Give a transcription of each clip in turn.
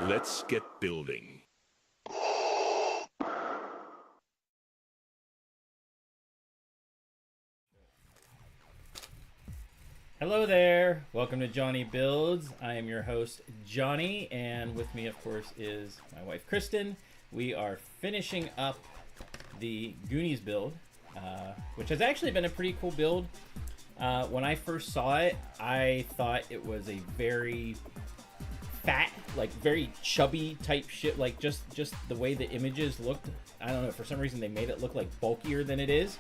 Let's get building. Hello there, welcome to JonnyBuildz. I am your host, Johnny, and with me, of course, is my wife, Kristin. We are finishing up the Goonies build, which has actually been a pretty cool build. When I first saw it, I thought it was a very fat, like very chubby type ship, like just the way the images looked. I don't know, for some reason they made it look like bulkier than it is.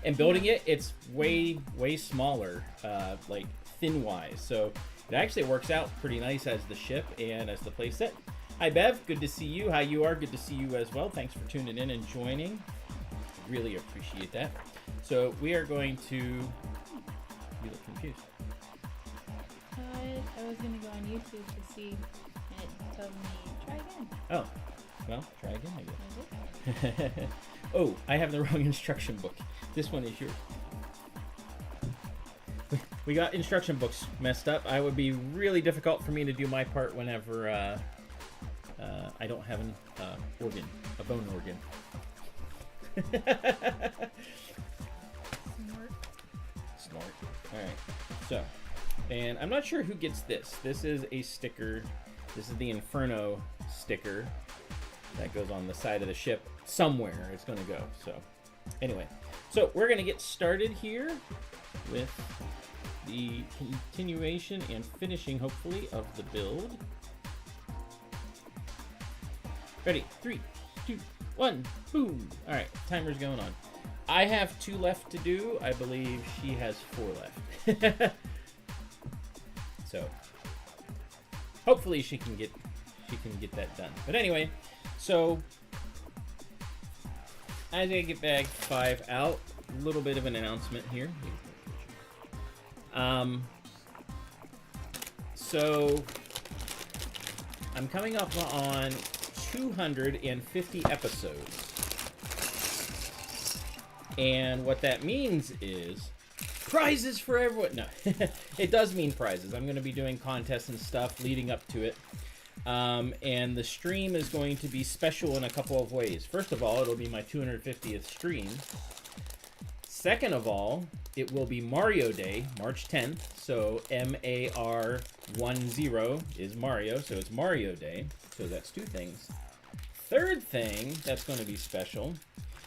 And building it, it's way smaller, like thin-wise. So it actually works out pretty nice as the ship and as the playset. Hi, Bev. Good to see you. How you are? Good to see you as well. Thanks for tuning in and joining. Really appreciate that. So we are going to... You look confused. I was going to go on YouTube to see, and it told me, try again. Oh. Well, try again, I guess. Oh, I have the wrong instruction book. This one is yours. We got instruction books messed up. It would be really difficult for me to do my part whenever I don't have an organ, a bone organ. Snort. All right. So, and I'm not sure who gets this. This is a sticker. This is the Inferno sticker that goes on the side of the ship. Somewhere it's going to go. So anyway, so we're going to get started here with the continuation and finishing, hopefully, of the build. Ready? 3, 2, 1, boom. All right, timer's going on. I have 2 left to do. I believe she has 4 left. So hopefully she can get that done. But anyway, so as I get bag 5 out, a little bit of an announcement here. So I'm coming up on 250 episodes. And what that means is prizes for everyone. No, it does mean prizes. I'm going to be doing contests and stuff leading up to it. And the stream is going to be special in a couple of ways. First of all, it'll be my 250th stream. Second of all, it will be Mario Day, March 10th. So MAR10 is Mario, so it's Mario Day. So that's 2 things. Third thing that's going to be special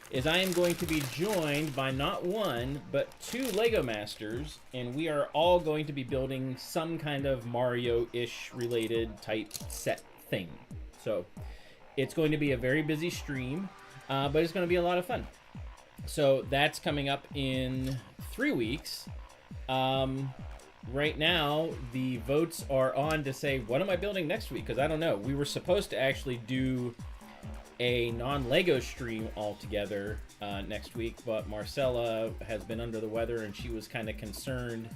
is I am going to be joined by not 1, but 2 Lego Masters, and we are all going to be building some kind of Mario-ish related type set thing. So it's going to be a very busy stream, but it's going to be a lot of fun. So that's coming up in 3 weeks. Right now, the votes are on to say, what am I building next week? Because I don't know. We were supposed to actually do a non-Lego stream altogether next week, but Marcella has been under the weather and she was kind of concerned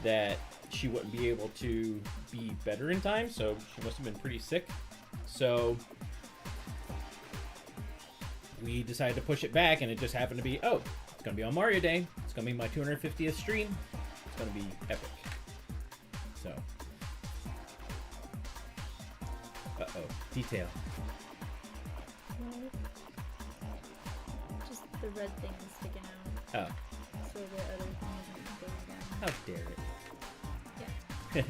that she wouldn't be able to be better in time, so she must have been pretty sick. So we decided to push it back, and it just happened to be, oh, it's going to be on Mario Day. It's going to be my 250th stream. It's going to be epic. So, uh-oh, detail. Just the red thing is sticking out. Oh. So the other thing isn't going down. How dare it. Yeah.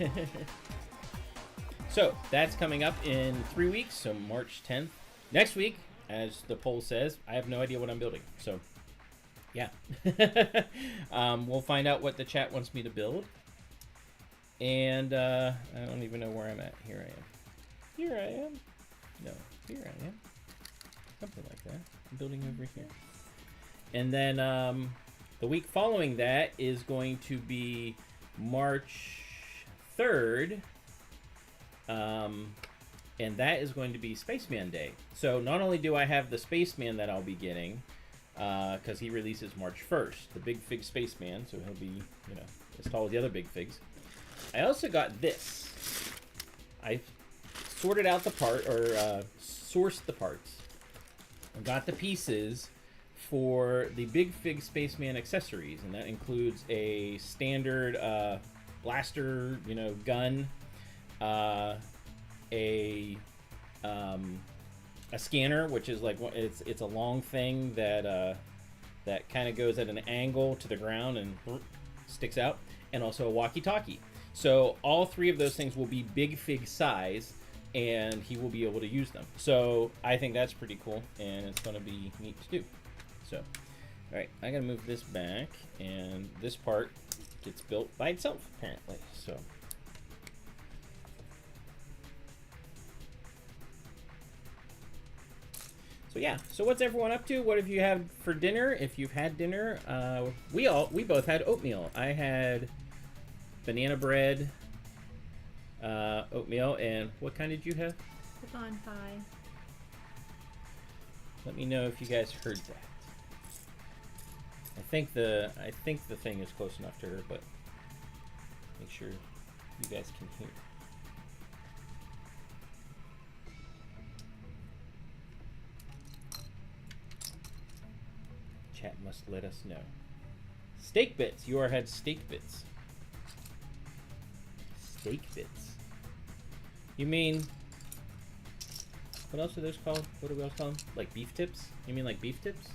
So that's coming up in 3 weeks, so March 10th. Next week, as the poll says, I have no idea what I'm building. So, yeah. We'll find out what the chat wants me to build. And I don't even know where I'm at. Here I am. Here I am. No, here I am. Something like that. I'm building over here. And then the week following that is going to be March 3rd. And that is going to be Spaceman Day. So not only do I have the Spaceman that I'll be getting, because he releases March 1st, the Big Fig Spaceman, so he'll be, you know, as tall as the other Big Figs. I also got this. I sorted out the part, or sourced the parts. I got the pieces for the Big Fig Spaceman accessories, and that includes a standard blaster, gun, a a scanner, which is like it's a long thing that that kind of goes at an angle to the ground and sticks out, and also a walkie-talkie. So all three of those things will be big fig size, and he will be able to use them. So I think that's pretty cool, and it's going to be neat to do. So, all right, I got to move this back, and this part gets built by itself, apparently. So. So yeah, so what's everyone up to? What have you had for dinner? If you've had dinner, we both had oatmeal. I had banana bread, oatmeal, and what kind did you have? Pecan pie. Let me know if you guys heard that. I think the thing is close enough to her, but make sure you guys can hear. Chat must let us know. Steak bits. You had steak bits. Steak bits. You mean... What else are those called? What do we else call them? Like beef tips? You mean like beef tips?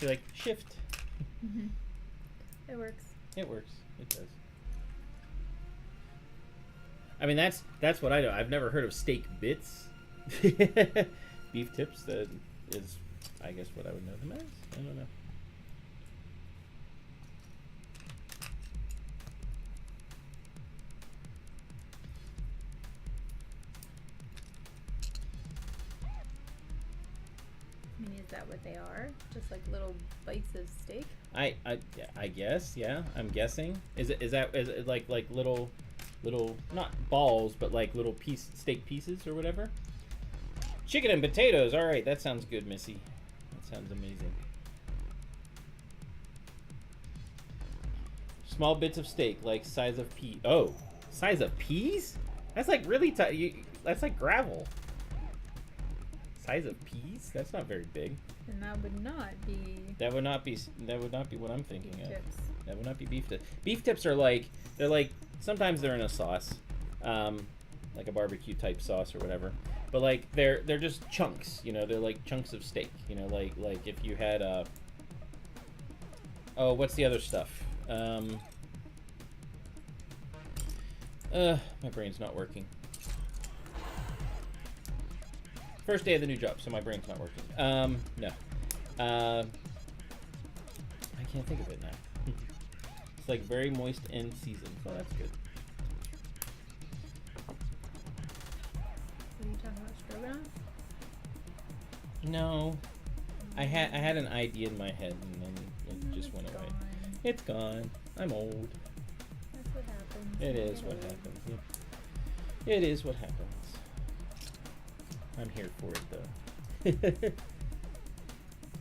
You're like, shift. Mm-hmm. It works. It works. It does. I mean, that's what I know. I've never heard of steak bits. Beef tips, that is, I guess, what I would know them as. I don't know. I mean, is that what they are? Just like little bites of steak? I guess, yeah. I'm guessing. Is it like little not balls, but like little steak pieces or whatever? Chicken and potatoes. All right, that sounds good, Missy. That sounds amazing. Small bits of steak, like size of pea. Oh, size of peas? That's like really tight. That's like gravel. Size of peas? That's not very big. And that would not be. That would not be what I'm thinking of. Tips. That would not be beef tips. Beef tips are they're sometimes they're in a sauce, like a barbecue type sauce or whatever. But like they're just chunks, you know. They're like chunks of steak, you know. Like if you had oh, what's the other stuff? My brain's not working. First day of the new job, so my brain's not working. No. I can't think of it now. It's like very moist and seasoned, so that's good. Are you talking about stroganoff? No. I had an idea in my head and then it just went away. It's gone. I'm old. That's what happens. It is what happens. Yep. It is what happens. I'm here for it though.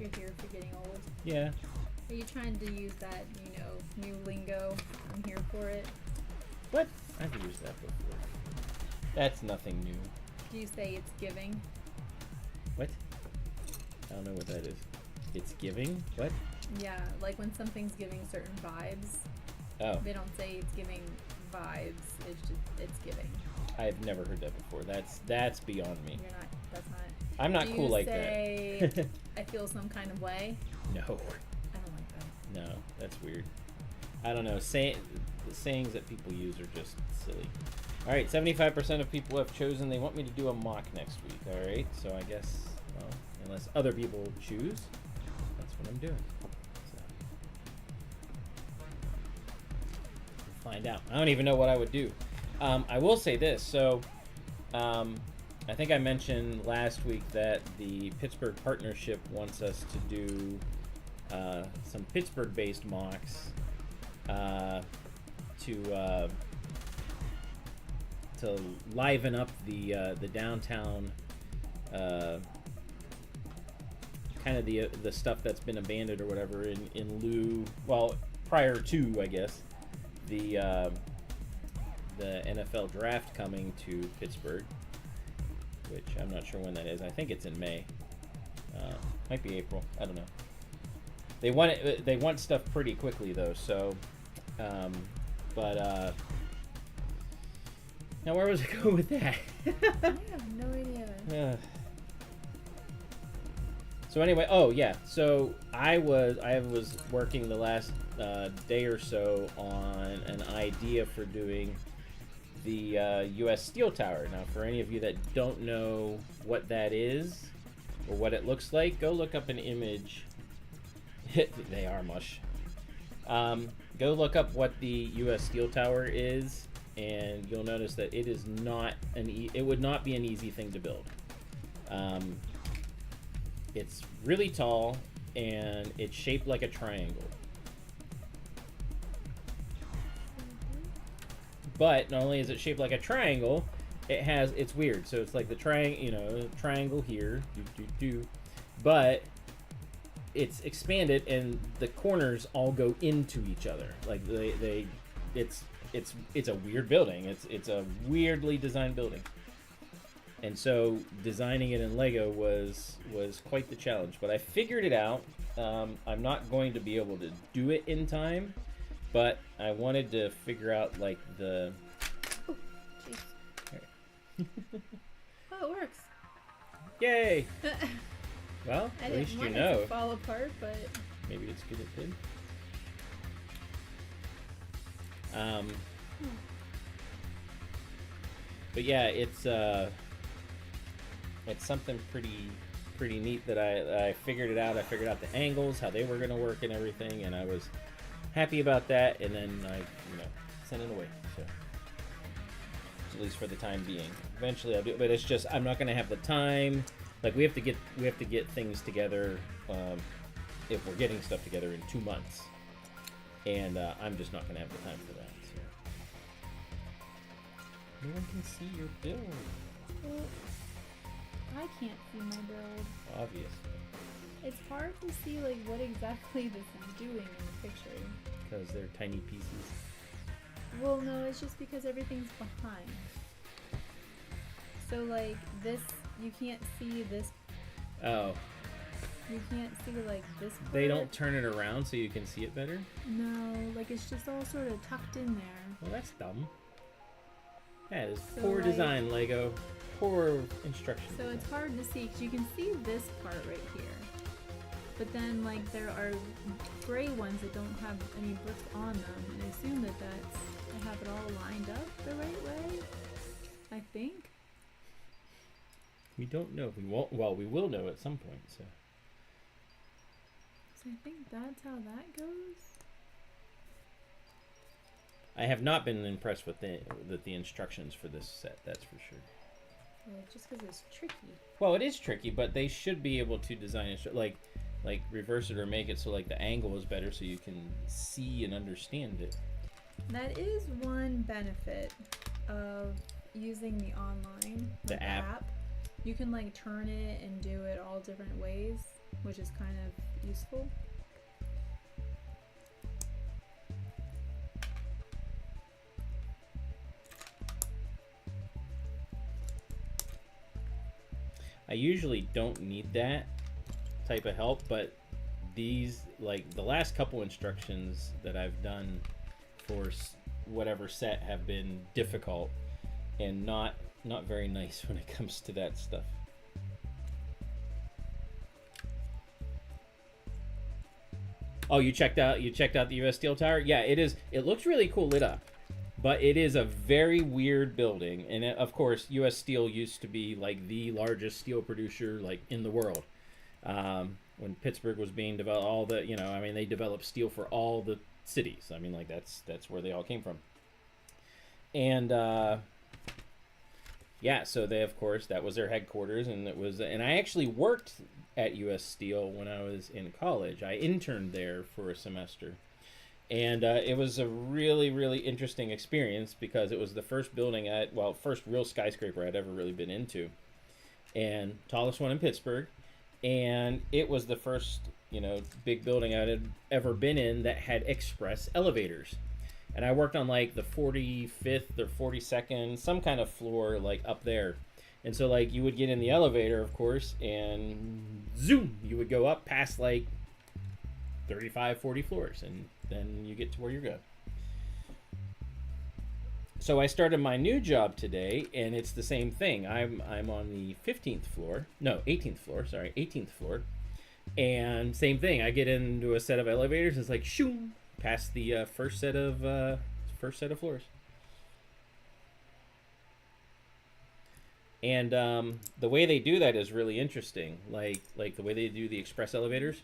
You're here for getting old. Yeah. Are you trying to use that, new lingo? I'm here for it. What? I've used that before. That's nothing new. Do you say it's giving? What? I don't know what that is. It's giving? What? Yeah, like when something's giving certain vibes. Oh. They don't say it's giving vibes. It's giving. I've never heard that before. That's beyond me. You're not. That's not. I'm not cool like say, that. I feel some kind of way. No. I don't like that. No, that's weird. I don't know. The sayings that people use are just silly. All right, 75% of people have chosen they want me to do a mock next week. All right, so I guess, well, unless other people choose, that's what I'm doing. So, we'll find out. I don't even know what I would do. I will say this. So, I think I mentioned last week that the Pittsburgh Partnership wants us to do some Pittsburgh-based mocks to liven up the downtown, kind of the stuff that's been abandoned or whatever in lieu, well, prior to, I guess, the NFL draft coming to Pittsburgh, which I'm not sure when that is. I think it's in May. Might be April. I don't know. They want stuff pretty quickly though. So, now where was I going with that? I have no idea. So anyway, oh yeah. So I was working the last day or so on an idea for doing the U.S. Steel Tower. Now, for any of you that don't know what that is or what it looks like, go look up an image. They are mush. Go look up what the U.S. Steel Tower is, and you'll notice that it is not it would not be an easy thing to build. It's really tall, and it's shaped like a triangle. But not only is it shaped like a triangle, it's weird. So it's like the triangle here, but it's expanded, and the corners all go into each other. Like it's a weird building. It's a weirdly designed building. And so designing it in Lego was quite the challenge, but I figured it out. I'm not going to be able to do it in time, but I wanted to figure out like the. Oh, jeez. Oh, it works. Yay! Well, I at didn't least you want it know. to fall apart, but Maybe it's good it did. But yeah, it's something pretty neat that I figured it out. I figured out the angles, how they were going to work and everything, and I was happy about that. And then I, sent it away. So at least for the time being. Eventually I'll do it, but it's just I'm not going to have the time. Like we have to get things together. If we're getting stuff together in 2 months, and I'm just not going to have the time for that. So. No one can see your build. well, I can't see my build. Obviously. It's hard to see like what exactly this is doing in the picture. Because they're tiny pieces. Well, no, it's just because everything's behind. So like this, you can't see this. Oh. You can't see like this part. They don't turn it around so you can see it better? No, like it's just all sort of tucked in there. Well, that's dumb. That is So, poor like- design, Lego. Poor instructions. So it's hard to see because you can see this part right here. But then like there are gray ones that don't have any bricks on them, and I assume that I have it all lined up the right way. I think. We don't know. We won't. Well, we will know at some point. So. So I think that's how that goes. I have not been impressed with the instructions for this set. That's for sure. Well, just because it's tricky. Well, it is tricky, but they should be able to design it like reverse it or make it so like the angle is better so you can see and understand it. That is one benefit of using the online The app. You can like turn it and do it all different ways, which is kind of useful. I usually don't need that type of help, but these, like the last couple instructions that I've done for whatever set have been difficult and not very nice when it comes to that stuff. Oh, you checked out the US Steel Tower? Yeah, it is. It looks really cool lit up. But it is a very weird building, and of course, U.S. Steel used to be like the largest steel producer like in the world. When Pittsburgh was being developed, all the they developed steel for all the cities. I mean, like that's where they all came from. And yeah, so they of course that was their headquarters, and I actually worked at U.S. Steel when I was in college. I interned there for a semester. And it was a really, really interesting experience because it was the first building first real skyscraper I'd ever really been into, and tallest one in Pittsburgh. And it was the first, big building I had ever been in that had express elevators. And I worked on like the 45th or 42nd, some kind of floor like up there. And so like you would get in the elevator, of course, and zoom, you would go up past like 35, 40 floors, and then you get to where you're going. So I started my new job today, and it's the same thing. I'm on the 15th floor. No, 18th floor. Sorry, 18th floor. And same thing. I get into a set of elevators. It's like shoom, past the first set of floors. And the way they do that is really interesting. Like the way they do the express elevators.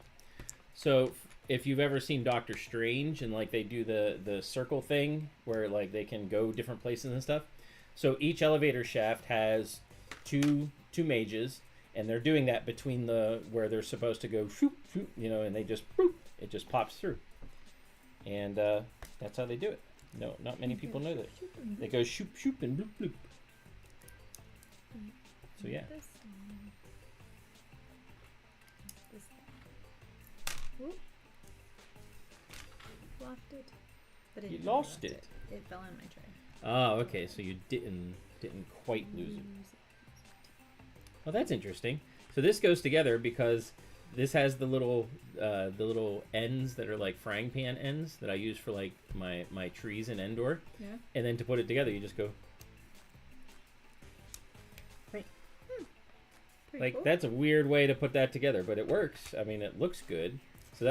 So if you've ever seen Doctor Strange and like they do the circle thing where like they can go different places and stuff. So each elevator shaft has two mages, and they're doing that between the where they're supposed to go shoop shoop, you know, and they just boop, it just pops through. And that's how they do it. No, not many people know that. They go shoop shoop and bloop bloop. So yeah. Lost it. But You lost it. It fell in my tray. Oh, okay. So you didn't quite lose it. Well, that's interesting. So this goes together because this has the little ends that are like frying pan ends that I use for like my trees in Endor. Yeah. And then to put it together, you just go. Like Cool. that's a weird way to put that together, but it works. I mean, it looks good. So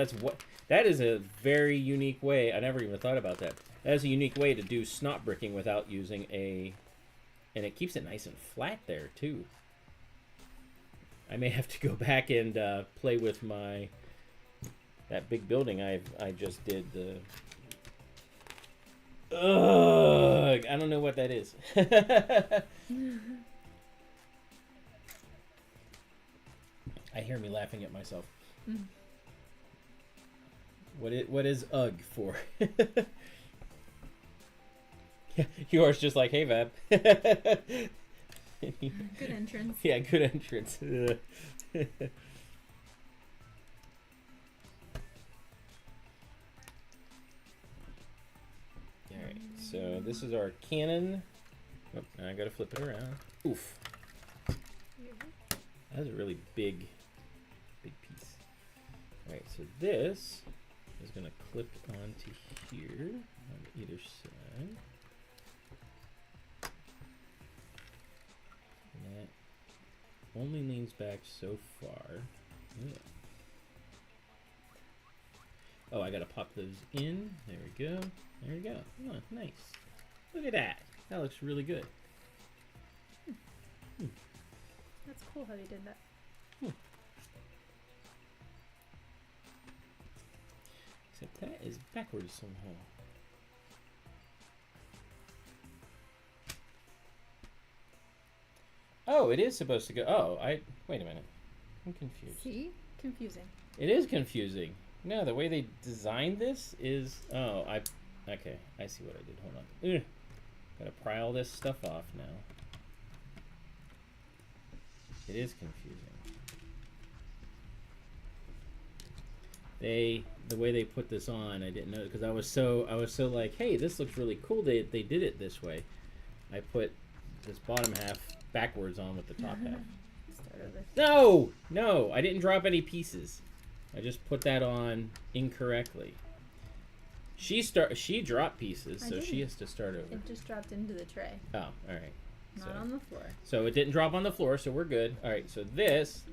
that is a very unique way. I never even thought about that. That is a unique way to do snot bricking without using and it keeps it nice and flat there too. I may have to go back and play with that big building I just did. Ugh, I don't know what that is. I hear me laughing at myself. Mm. What is UGG for? Yours just like, hey, Vab. Good entrance. Yeah, good entrance. Alright, so this is our cannon. Oh, now I gotta flip it around. Oof. That was a really big piece. Alright, so this is going to clip onto here on either side. And that only leans back so far. Yeah. Oh, I got to pop those in. There we go. There we go. Oh, nice. Look at that. That looks really good. That's cool how they did that. Except that is backwards somehow. Oh, it is supposed to go. Oh, wait a minute. I'm confused. See? Confusing. It is confusing. No, the way they designed this is. Oh, okay. I see what I did. Hold on. Ugh. Gotta pry all this stuff off now. It is confusing. The way they put this on, I didn't know because I was so like, hey, this looks really cool. They did it this way. I put this bottom half backwards on with the top half. Start over. No, I didn't drop any pieces. I just put that on incorrectly. She dropped pieces, so she has to start over. It just dropped into the tray. Oh, all right. Not on the floor. So it didn't drop on the floor, so we're good. All right, so this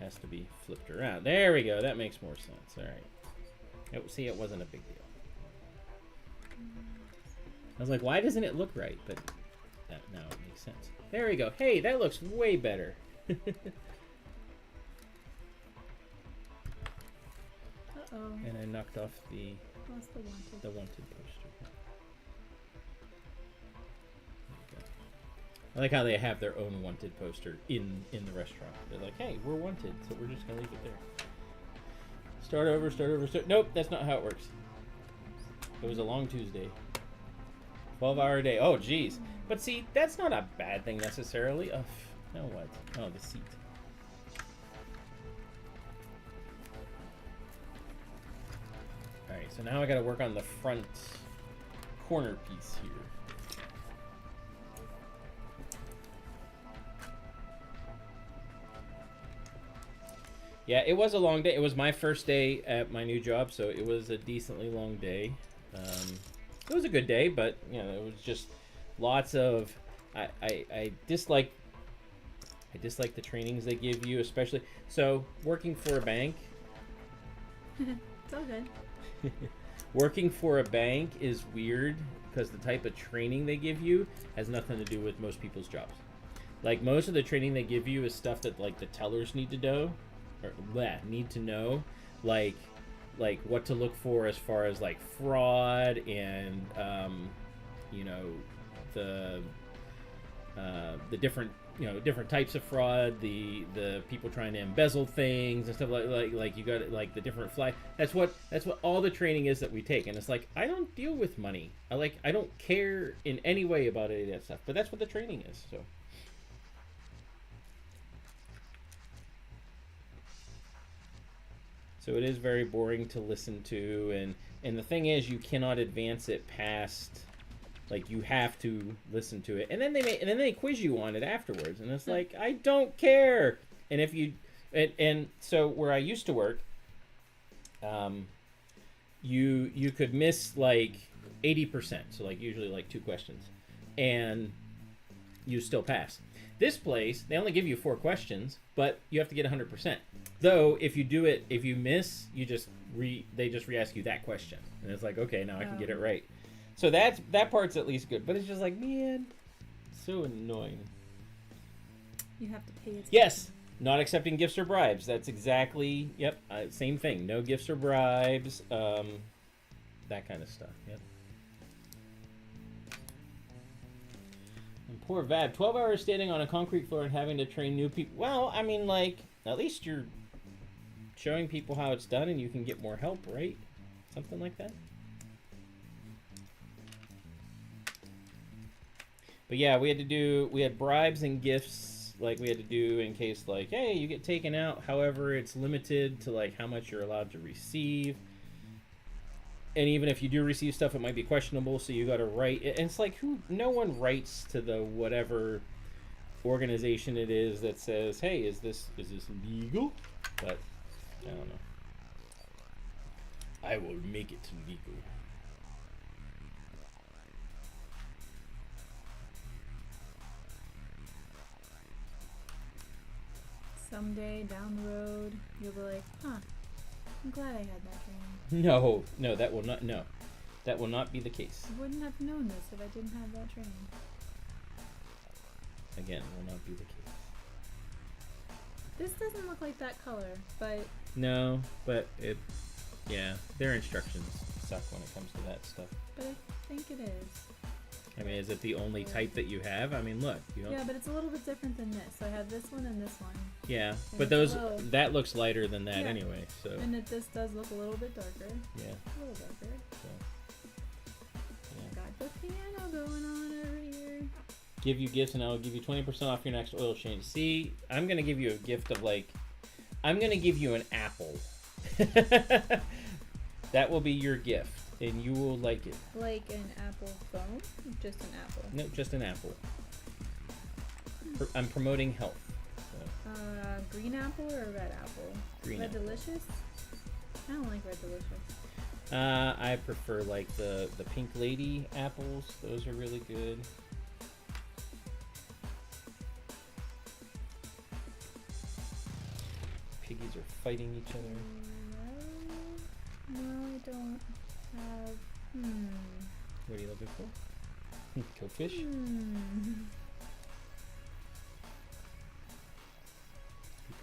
has to be flipped around. There we go. That makes more sense. All right. See, it wasn't a big deal. I was like, why doesn't it look right? But now it makes sense. There we go. Hey, that looks way better. Uh-oh. And I knocked off the Lost the wanted poster. I like how they have their own wanted poster in the restaurant. They're like, hey, we're wanted, so we're just gonna leave it there. Start over. Nope, that's not how it works. It was a long Tuesday. 12-hour day. Oh, geez. But see, that's not a bad thing necessarily. Oh, now what? Oh, the seat. Alright, so now I gotta work on the front corner piece here. Yeah, it was a long day. It was my first day at my new job, so it was a decently long day. It was a good day, but you know, it was just lots of. I dislike the trainings they give you, especially so working for a bank. It's all good. Working for a bank is weird because the type of training they give you has nothing to do with most people's jobs. Like most of the training they give you is stuff that like the tellers need to know, like what to look for as far as like fraud and you know the different different types of fraud, the people trying to embezzle things and stuff like you got like the different flag. That's what all the training is that we take, and it's like I don't deal with money. I don't care in any way about any of that stuff, but that's what the training is. So it is very boring to listen to, and the thing is, you cannot advance it past, like you have to listen to it, and then they quiz you on it afterwards, and it's like I don't care. And if you, and so where I used to work, you could miss like 80%, so like usually like 2 questions, and you still pass. This place, they only give you 4 questions, but you have to get 100%. Though, if you miss, they just re-ask you that question. And it's like, okay, now I can get it right. So that part's at least good. But it's just like, man, so annoying. You have to pay attention. Yes, not accepting gifts or bribes. That's exactly, yep, same thing. No gifts or bribes, that kind of stuff, yep. And poor Vab, 12 hours standing on a concrete floor and having to train new people. Well, I mean, like, at least you're showing people how it's done and you can get more help, right? Something like that. But yeah, we had bribes and gifts, like we had to do in case like, hey, you get taken out. However, it's limited to like how much you're allowed to receive. And even if you do receive stuff, it might be questionable, so you got to write. And it's like, no one writes to the whatever organization it is that says, hey, is this legal? But I don't know. I will make it legal. Someday down the road, you'll be like, huh, I'm glad I had that training. No, that will not be the case. I wouldn't have known this if I didn't have that training. Again, will not be the case. This doesn't look like that color, but... No, but their instructions suck when it comes to that stuff. But I think it is. I mean, is it the only type that you have? I mean, look. Yeah, but it's a little bit different than this. So I have this one and this one. Yeah, and but that looks lighter than that anyway, so... And this does look a little bit darker. Yeah. A little darker. So, yeah. Got the piano going on over here. Give you gifts and I'll give you 20% off your next oil change. See, I'm going to give you a gift of I'm going to give you an apple. That will be your gift, and you will like it. Like an apple phone? Just an apple? No, just an apple. I'm promoting health. So. Green apple or red apple? Green Red apple. Delicious? I don't like Red Delicious. I prefer like the Pink Lady apples. Those are really good. Piggies are fighting each other. No, I don't have. What are you looking for? Go fish? You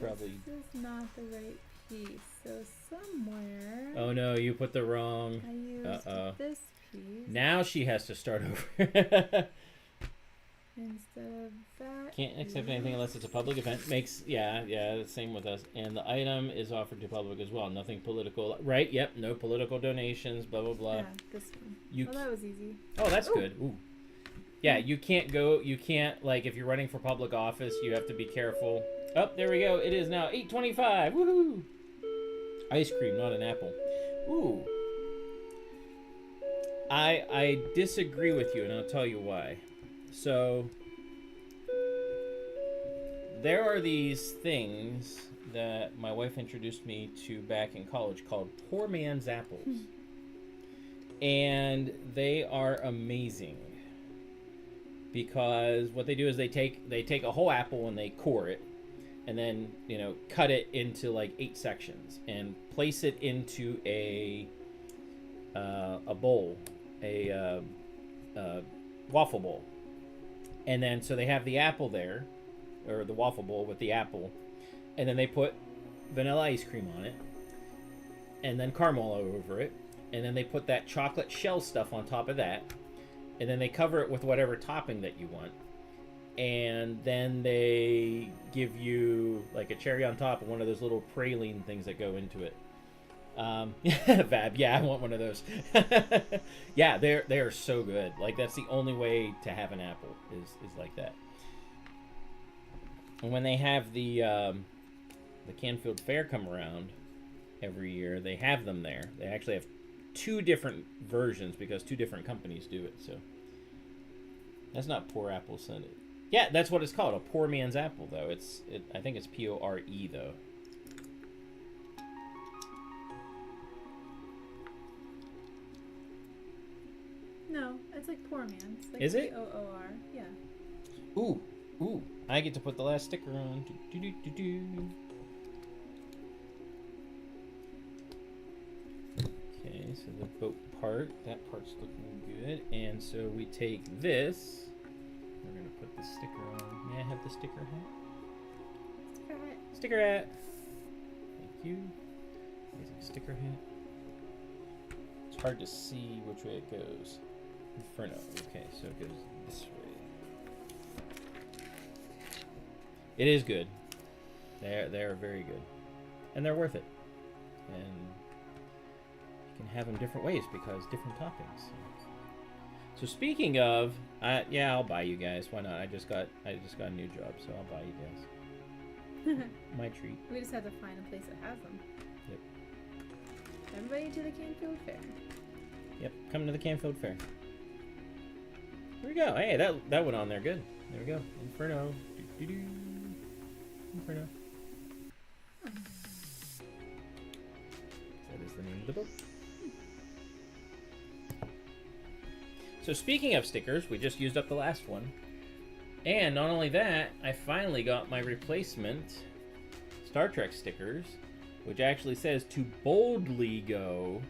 probably. This is not the right piece. So somewhere. Oh no, you put the wrong. I used this piece. Now she has to start over. Instead of that. Can't accept anything unless it's a public event. Yeah, same with us. And the item is offered to public as well. Nothing political. Right, yep, no political donations, blah, blah, blah. Yeah, this one. That was easy. Oh, that's good. Ooh. Yeah, you can't, like, if you're running for public office, you have to be careful. Oh, there we go. It is now 8:25. Woohoo! Ice cream, not an apple. Ooh. I disagree with you, and I'll tell you why. So, there are these things that my wife introduced me to back in college called poor man's apples. And they are amazing. Because what they do is they take a whole apple and they core it, and then, you know, cut it into like 8 sections and place it into a bowl, a waffle bowl. And then so they have the apple there, or the waffle bowl with the apple, and then they put vanilla ice cream on it, and then caramel over it, and then they put that chocolate shell stuff on top of that, and then they cover it with whatever topping that you want, and then they give you like a cherry on top and one of those little praline things that go into it. Fab, yeah, I want one of those. Yeah, they are so good. Like, that's the only way to have an apple is like that. And when they have the Canfield Fair come around every year, they have them there. They actually have 2 different versions because 2 different companies do it. So that's not poor apple cider. Yeah, that's what it's called, a poor man's apple, though. I think it's Pore though. No, it's like poor man's. Like Is it? Poor, yeah. Ooh, I get to put the last sticker on. Okay, so the boat part, that part's looking good. And so we take this, we're gonna put the sticker on. May I have the sticker hat? Sticker hat. Sticker hat. Thank you. Amazing sticker hat. It's hard to see which way it goes. Inferno. Okay, so it goes this way. It is good. They're very good, and they're worth it. And you can have them different ways because different toppings. So speaking of, yeah, I'll buy you guys. Why not? I just got a new job, so I'll buy you guys. My treat. We just have to find a place that has them. Yep. Everybody to the Canfield Fair. Yep, come to the Canfield Fair. There we go. Hey, that went on there good. There we go. Inferno. Doo-doo-doo. Inferno. That is the name of the book. So speaking of stickers, we just used up the last one. And not only that, I finally got my replacement Star Trek stickers, which actually says to boldly go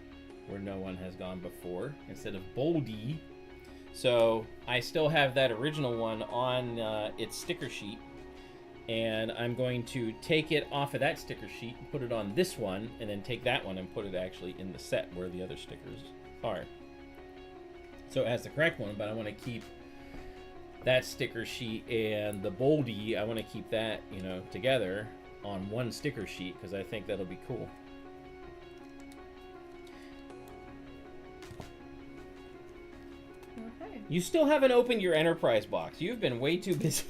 where no one has gone before, instead of boldy. So I still have that original one on its sticker sheet, and I'm going to take it off of that sticker sheet and put it on this one, and then take that one and put it actually in the set where the other stickers are. So it has the correct one, but I want to keep that sticker sheet and the boldy, I want to keep that, you know, together on one sticker sheet because I think that'll be cool. Okay. You still haven't opened your Enterprise box. You've been way too busy.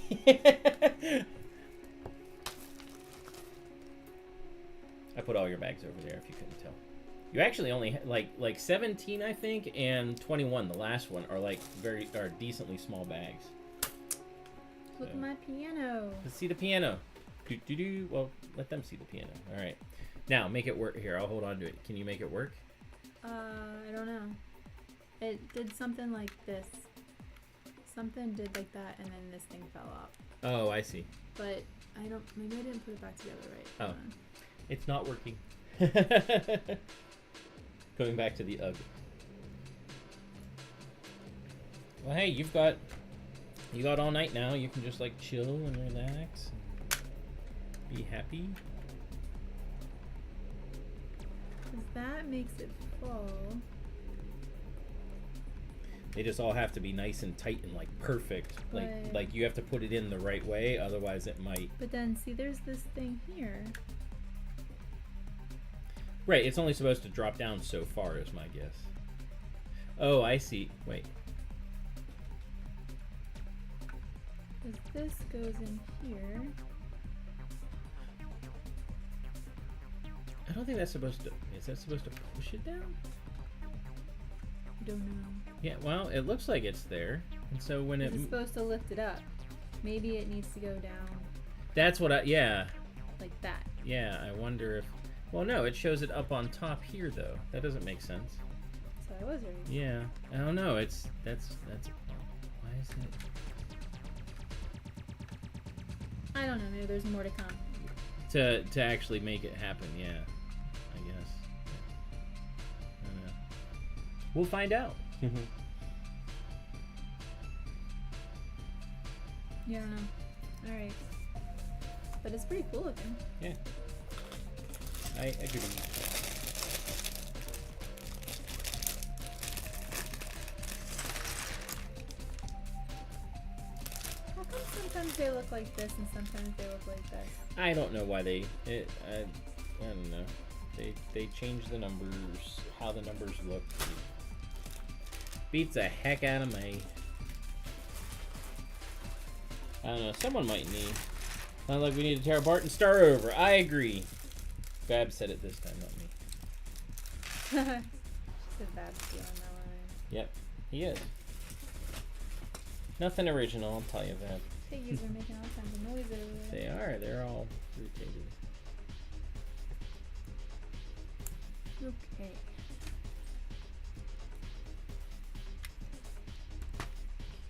I put all your bags over there if you couldn't tell. You actually only like 17, I think, and 21, the last one, are decently small bags. Look at my piano. Let's see the piano. Well, let them see the piano. All right. Now, make it work. Here, I'll hold on to it. Can you make it work? I don't know. It did something like this. Something did like that, and then this thing fell off. Oh, I see. But maybe I didn't put it back together right. Oh. It's not working. Going back to the UGG. Well, hey, you got all night now. You can just like chill and relax and be happy. 'Cause that makes it full. They just all have to be nice and tight and like perfect. Like you have to put it in the right way, otherwise it might. But then see, there's this thing here. Right, it's only supposed to drop down so far, is my guess. Oh, I see. Wait. Because this goes in here. I don't think that's supposed to. Is that supposed to push it down? I don't know. Yeah, well, it looks like it's there. And so when It's supposed to lift it up. Maybe it needs to go down. That's what yeah. Like that. Yeah, I wonder if... Well, no, it shows it up on top here, though. That doesn't make sense. So I was right. Yeah. I don't know. That's... Why is it... I don't know. Maybe there's more to come. To actually make it happen, yeah. I guess. I don't know. We'll find out. Yeah, I don't know. Alright. But it's pretty cool looking. Yeah. I agree. How come sometimes they look like this and sometimes they look like this? I don't know why they... I don't know. They change the numbers, how the numbers look. Beats the heck out of me. I don't know. Someone might need... Sounds like we need to tear apart and start over. I agree. Bab said it this time, not me. The bad stealing that line. Yep, he is. Nothing original, I'll tell you that. Piggies are making all kinds of noises. They are. They're all irritated. Okay.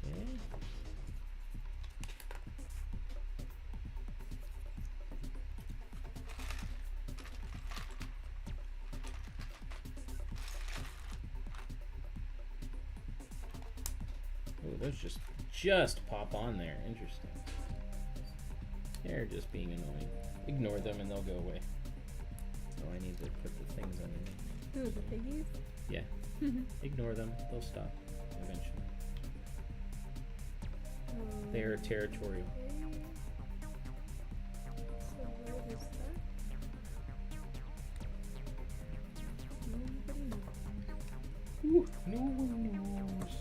Okay. Oh, those just pop on there. Interesting. They're just being annoying. Ignore them and they'll go away. Oh, I need to put the things underneath. Who, the piggies? Yeah. Ignore them. They'll stop eventually. They are territorial. Okay. So where is that? Nobody knows. Ooh, no one knows.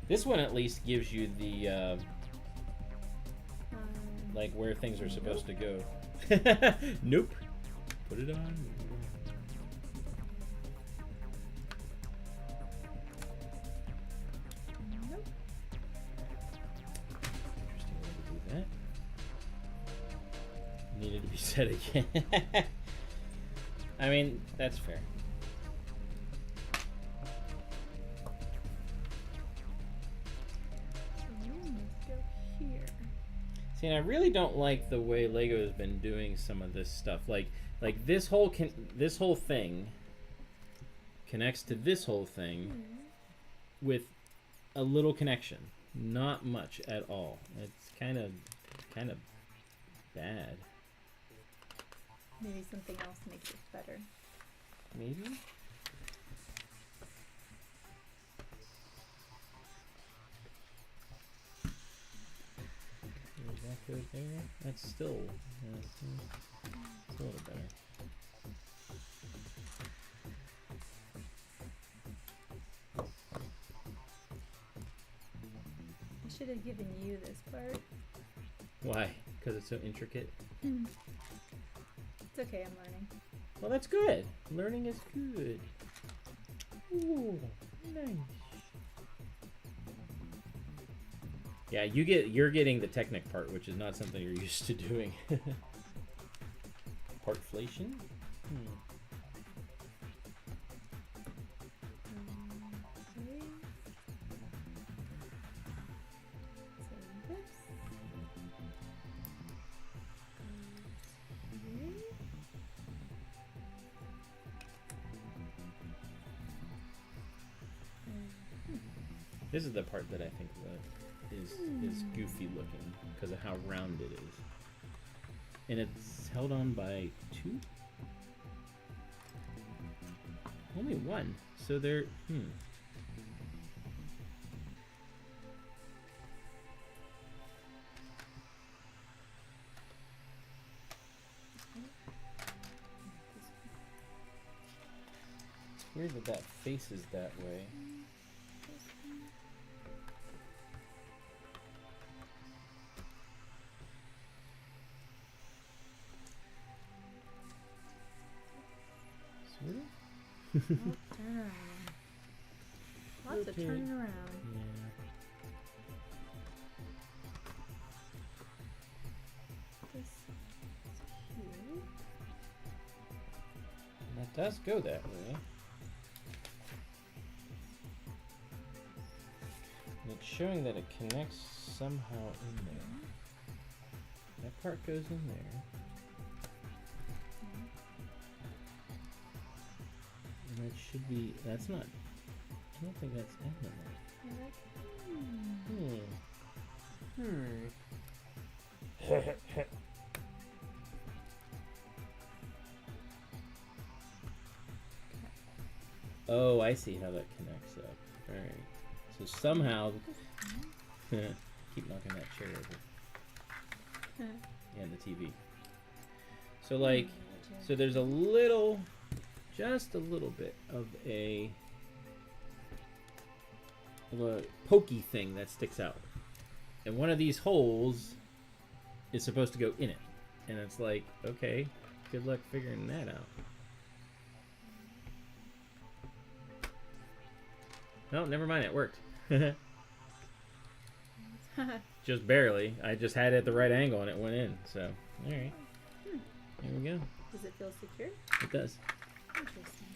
This one at least gives you the like where things are supposed to go. Nope. Put it on. Nope. Interesting way to do that. Needed to be said again. I mean, that's fair. See, and I really don't like the way Lego has been doing some of this stuff. Like this whole thing connects to this whole thing with a little connection. Not much at all. It's kind of bad. Maybe something else makes it better. Maybe. That goes there. That's still it's a little better. I should have given you this part. Why? Because it's so intricate? It's okay, I'm learning. Well, that's good. Learning is good. Ooh, nice. Yeah, you're getting the Technic part, which is not something you're used to doing. Partflation? Okay. So this. This is the part that I think that is goofy looking because of how round it is. And it's held on by 2? Only 1. So they're It's weird that that faces that way. Sort of? Turn around. Lots of turning around. Yeah. does go that way. And it's showing that it connects somehow in there. That part goes in there. And that should be, that's not, I don't think that's in there. Oh, I see how that connects up. Alright. So somehow, keep knocking that chair over. And the TV. So like, so there's a little, just a little bit of a pokey thing that sticks out. And one of these holes is supposed to go in it. And it's like, okay, good luck figuring that out. No, never mind, it worked. Just barely. I just had it at the right angle and it went in. So, alright. There we go. Does it feel secure? It does. Interesting.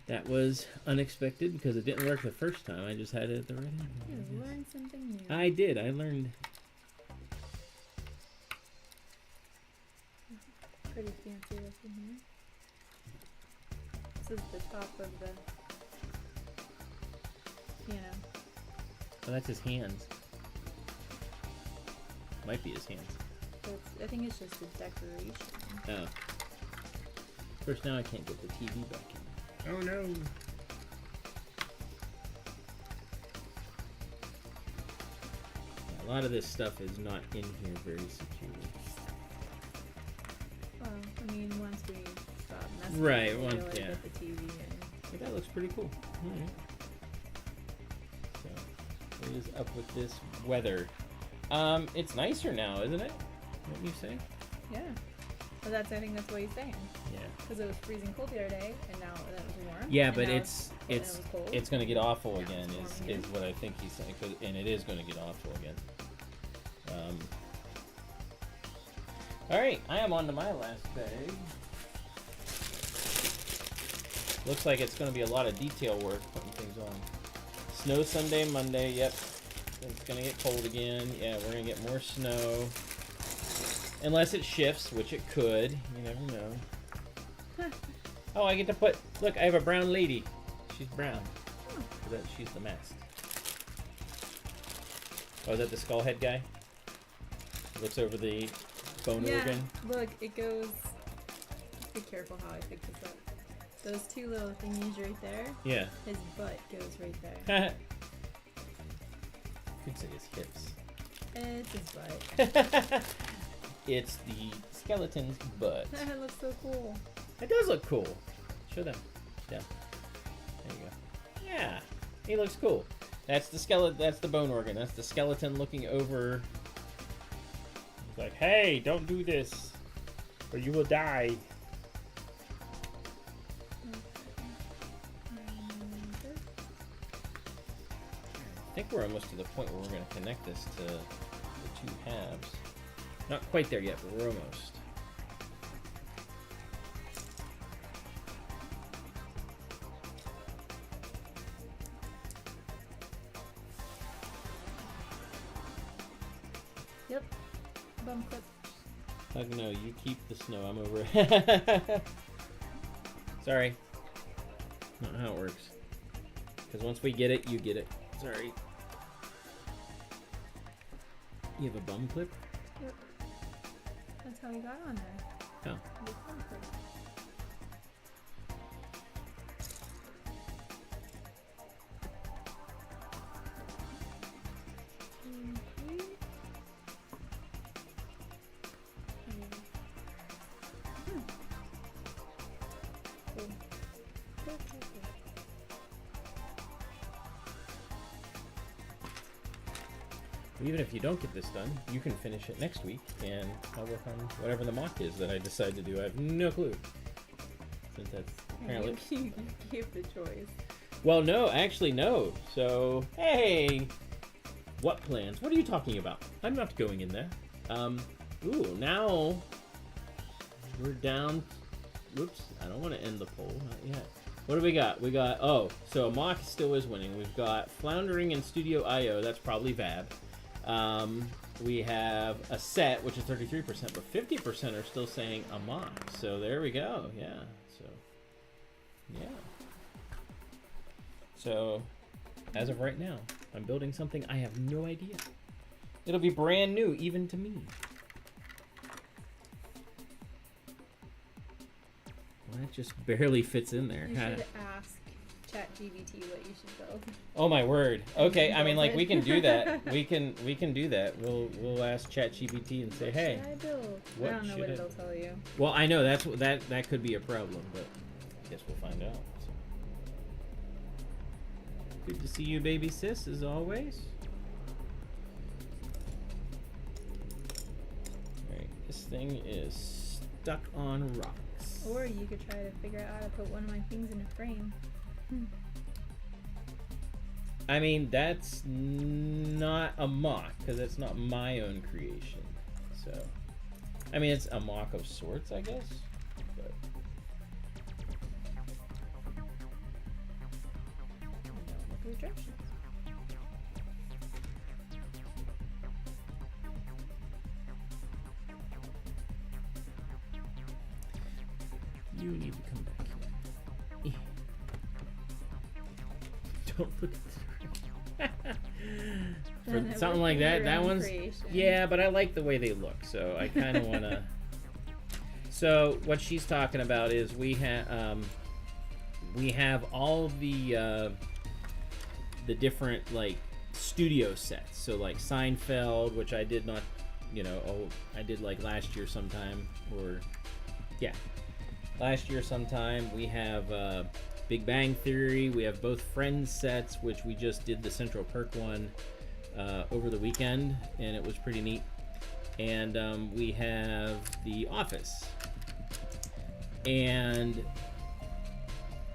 That was unexpected because it didn't work the first time. I just had it at the right angle. You learned something new. I did. I learned. Pretty fancy looking here. This is the top of the piano. Oh, that's his hands. Might be his hands. So I think it's just a decoration. Oh. Of course, now I can't get the TV back in. Oh no! Yeah, a lot of this stuff is not in here very securely. Well, I mean, once we stop messing Right, with it, once, really yeah. get the TV in. But that looks pretty cool. Alright. So, what is up with this weather? It's nicer now, isn't it? What you say? Yeah. Well, I think that's what he's saying. Yeah. Because it was freezing cold the other day, and now that it was warm. Yeah, and but now it's cold. gonna get awful Now again. it's Is warm again. what I think he's saying, and it is gonna get awful again. All right, I am on to my last bag. Looks like it's gonna be a lot of detail work putting things on. Snow Sunday, Monday. Yep, it's gonna get cold again. Yeah, we're gonna get more snow. Unless it shifts, which it could. You never know. Oh, I get to put... Look, I have a brown lady. She's brown. Oh. She's the mast. Oh, is that the skull head guy? Looks over the bone organ. Look, it goes... Just be careful how I pick this up. Those two little thingies right there. Yeah. His butt goes right there. Could say his hips. It's his butt. It's the skeleton's butt. That looks so cool. It does look cool. Show them. Yeah. There you go. Yeah. He looks cool. That's the skeleton. That's the bone organ. That's the skeleton looking over. He's like, hey, don't do this, or you will die. I think we're almost to the point where we're going to connect this to the two halves. Not quite there yet, but we're almost. Yep. Bum clip. No, you keep the snow. I'm over. Sorry. Not how it works. Because once we get it, you get it. Sorry. You have a bum clip? Yep. That's how he got on there. Oh. The bum clip. Even if you don't get this done, you can finish it next week, and I'll work on whatever the mock is that I decide to do. I have no clue. Since that's apparently... You gave the choice. Well, no, actually, no. So, hey! What plans? What are you talking about? I'm not going in there. Ooh, now... We're down whoops, I don't want to end the poll, not yet. What do we got? We got, so Amok still is winning. We've got Floundering and Studio IO, that's probably Vab. We have a set, which is 33%, but 50% are still saying Amok. So there we go, yeah. So, yeah. So, as of right now, I'm building something I have no idea. It'll be brand new, even to me. Well, that just barely fits in there. You should ask ChatGPT what you should build. Oh my word. Okay, I mean, like, we can do that. We can do that. We'll ask ChatGPT and say, What hey, should I build? what I don't know should what I- it'll tell you. well, I know that could be a problem, but I guess we'll find out. So. Good to see you, baby sis, as always. Alright, this thing is stuck on rocks. Or you could try to figure out how to put one of my things in a frame. I mean, that's not a mock, because it's not my own creation. So, I mean, it's a mock of sorts, I guess. But Look at the directions. you need to come back here. Don't look at For And something like with that. your That own one's creation. yeah, but I like the way they look, so I kind of want to. So what she's talking about is we have all the different like studio sets. So like Seinfeld, which I did not, I did like last year sometime, or yeah, last year sometime. We have Big Bang Theory. We have both Friends sets, which we just did the Central Perk one over the weekend, and it was pretty neat. And we have The Office. And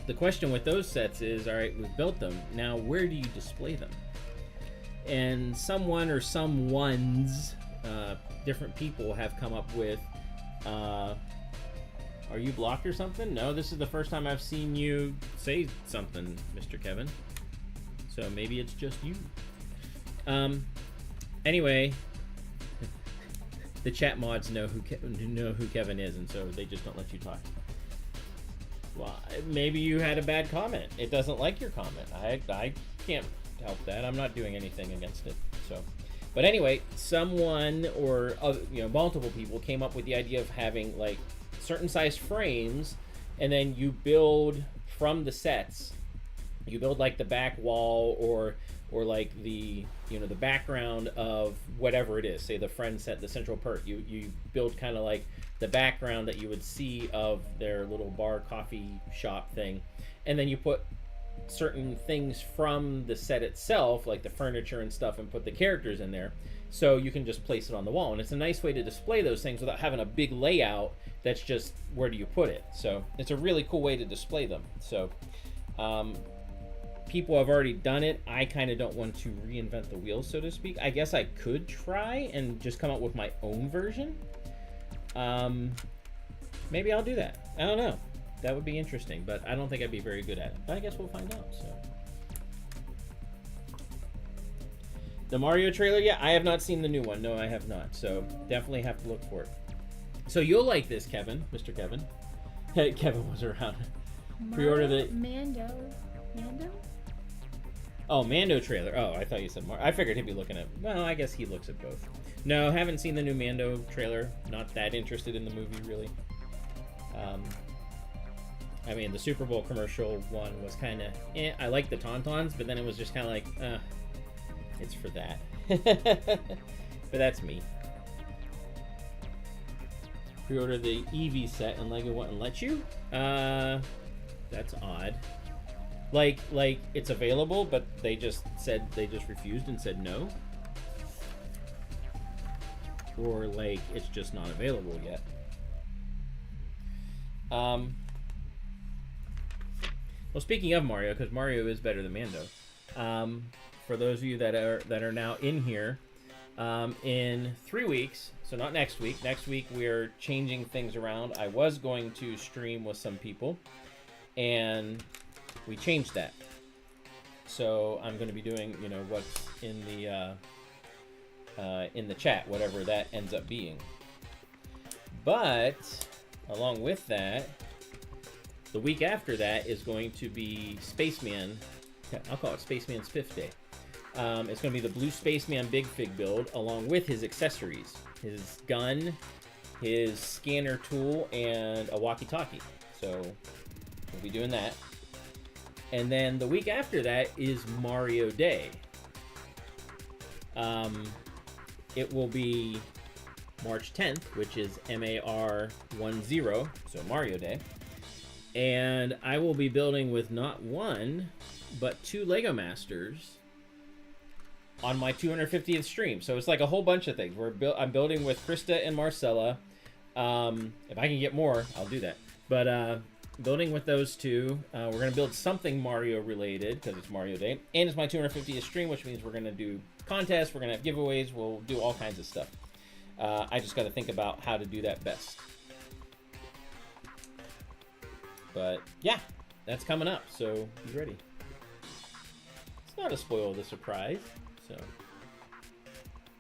the question with those sets is, all right, we've built them. Now, where do you display them? And someone or someone's, different people have come up with, are you blocked or something? No, this is the first time I've seen you say something, Mr. Kevin. So maybe it's just you. Anyway, the chat mods know who Kevin is, and so they just don't let you talk. Well, maybe you had a bad comment. It doesn't like your comment. I can't help that. I'm not doing anything against it. So, but anyway, someone or multiple people came up with the idea of having like certain size frames, and then you build from the sets. You build like the back wall or like the the background of whatever it is. Say the Friend set, the Central Perk. You build kind of like the background that you would see of their little bar coffee shop thing, and then you put certain things from the set itself, like the furniture and stuff, and put the characters in there, so you can just place it on the wall. And it's a nice way to display those things without having a big layout that's just where do you put it. So it's a really cool way to display them. So people have already done it. I kind of don't want to reinvent the wheel, so to speak. I guess I could try and just come up with my own version. Maybe I'll do that. I don't know. That would be interesting, but I don't think I'd be very good at it. But I guess we'll find out. So, the Mario trailer, yeah, I have not seen the new one. No, I have not. So definitely have to look for it. So you'll like this, Kevin, Mr. Kevin. Kevin was around. Pre-order the Mando. Oh, Mando trailer. Oh, I thought you said Mario. I figured he'd be looking at. Well, I guess he looks at both. No, haven't seen the new Mando trailer. Not that interested in the movie, really. I mean, the Super Bowl commercial one was kind of. I like the Tauntauns, but then it was just kind of like, it's for that. But that's me. Pre-order the Eevee set and Lego wouldn't let you. That's odd. Like it's available, but they just refused and said no. Or like it's just not available yet. Well, speaking of Mario, because Mario is better than Mando. For those of you that are now in here, In 3 weeks, so not next week. Next week we're changing things around. I was going to stream with some people, and we changed that. So I'm going to be doing, you know, what's in the chat, whatever that ends up being. But along with that, the week after that is going to be Spaceman. I'll call it Spaceman's 5th day. It's going to be the Blue Spaceman Big Fig build along with his accessories, his gun, his scanner tool, and a walkie-talkie. So we'll be doing that. And then the week after that is Mario Day. It will be March 10th, which is MAR10, so Mario Day. And I will be building with not one, but 2 Lego Masters on my 250th stream. So it's like a whole bunch of things. I'm building with Krista and Marcella. If I can get more, I'll do that. But building with those 2. We're going to build something Mario related because it's Mario Day. And it's my 250th stream, which means we're going to do contests. We're going to have giveaways. We'll do all kinds of stuff. I just got to think about how to do that best. But yeah, that's coming up. So be ready. It's not a spoil the surprise. So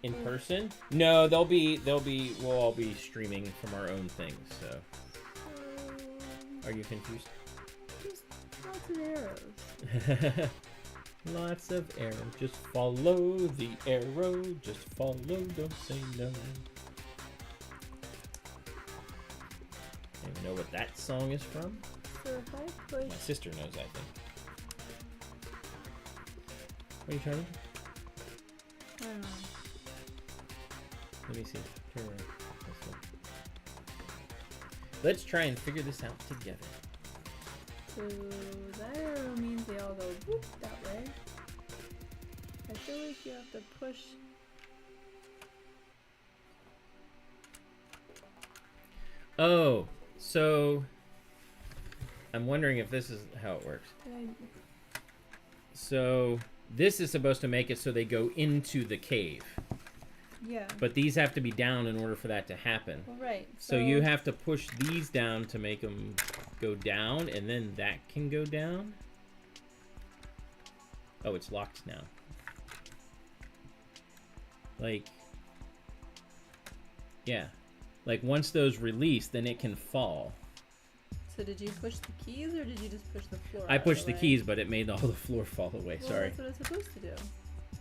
in person? No, we'll all be streaming from our own things. So are you confused? Just lots of arrows. Lots of arrows. Just follow the arrow. Just follow, don't say no. I don't even know what that song is from. So if I push... My sister knows, I think. What are you trying to do? I don't know. Let me see. Turn around. This way. Let's try and figure this out together. So that arrow means they all go whoop that way. I feel like you have to push. Oh, so I'm wondering if this is how it works. So this is supposed to make it so they go into the cave. Yeah. But these have to be down in order for that to happen. Well, right. So you have to push these down to make them go down, and then that can go down. Oh, it's locked now. Like, yeah. Like, once those release, then it can fall. So did you push the keys, or did you just push the floor? I pushed the keys, but it made all the floor fall away. Well, Sorry. that's what it's supposed to do.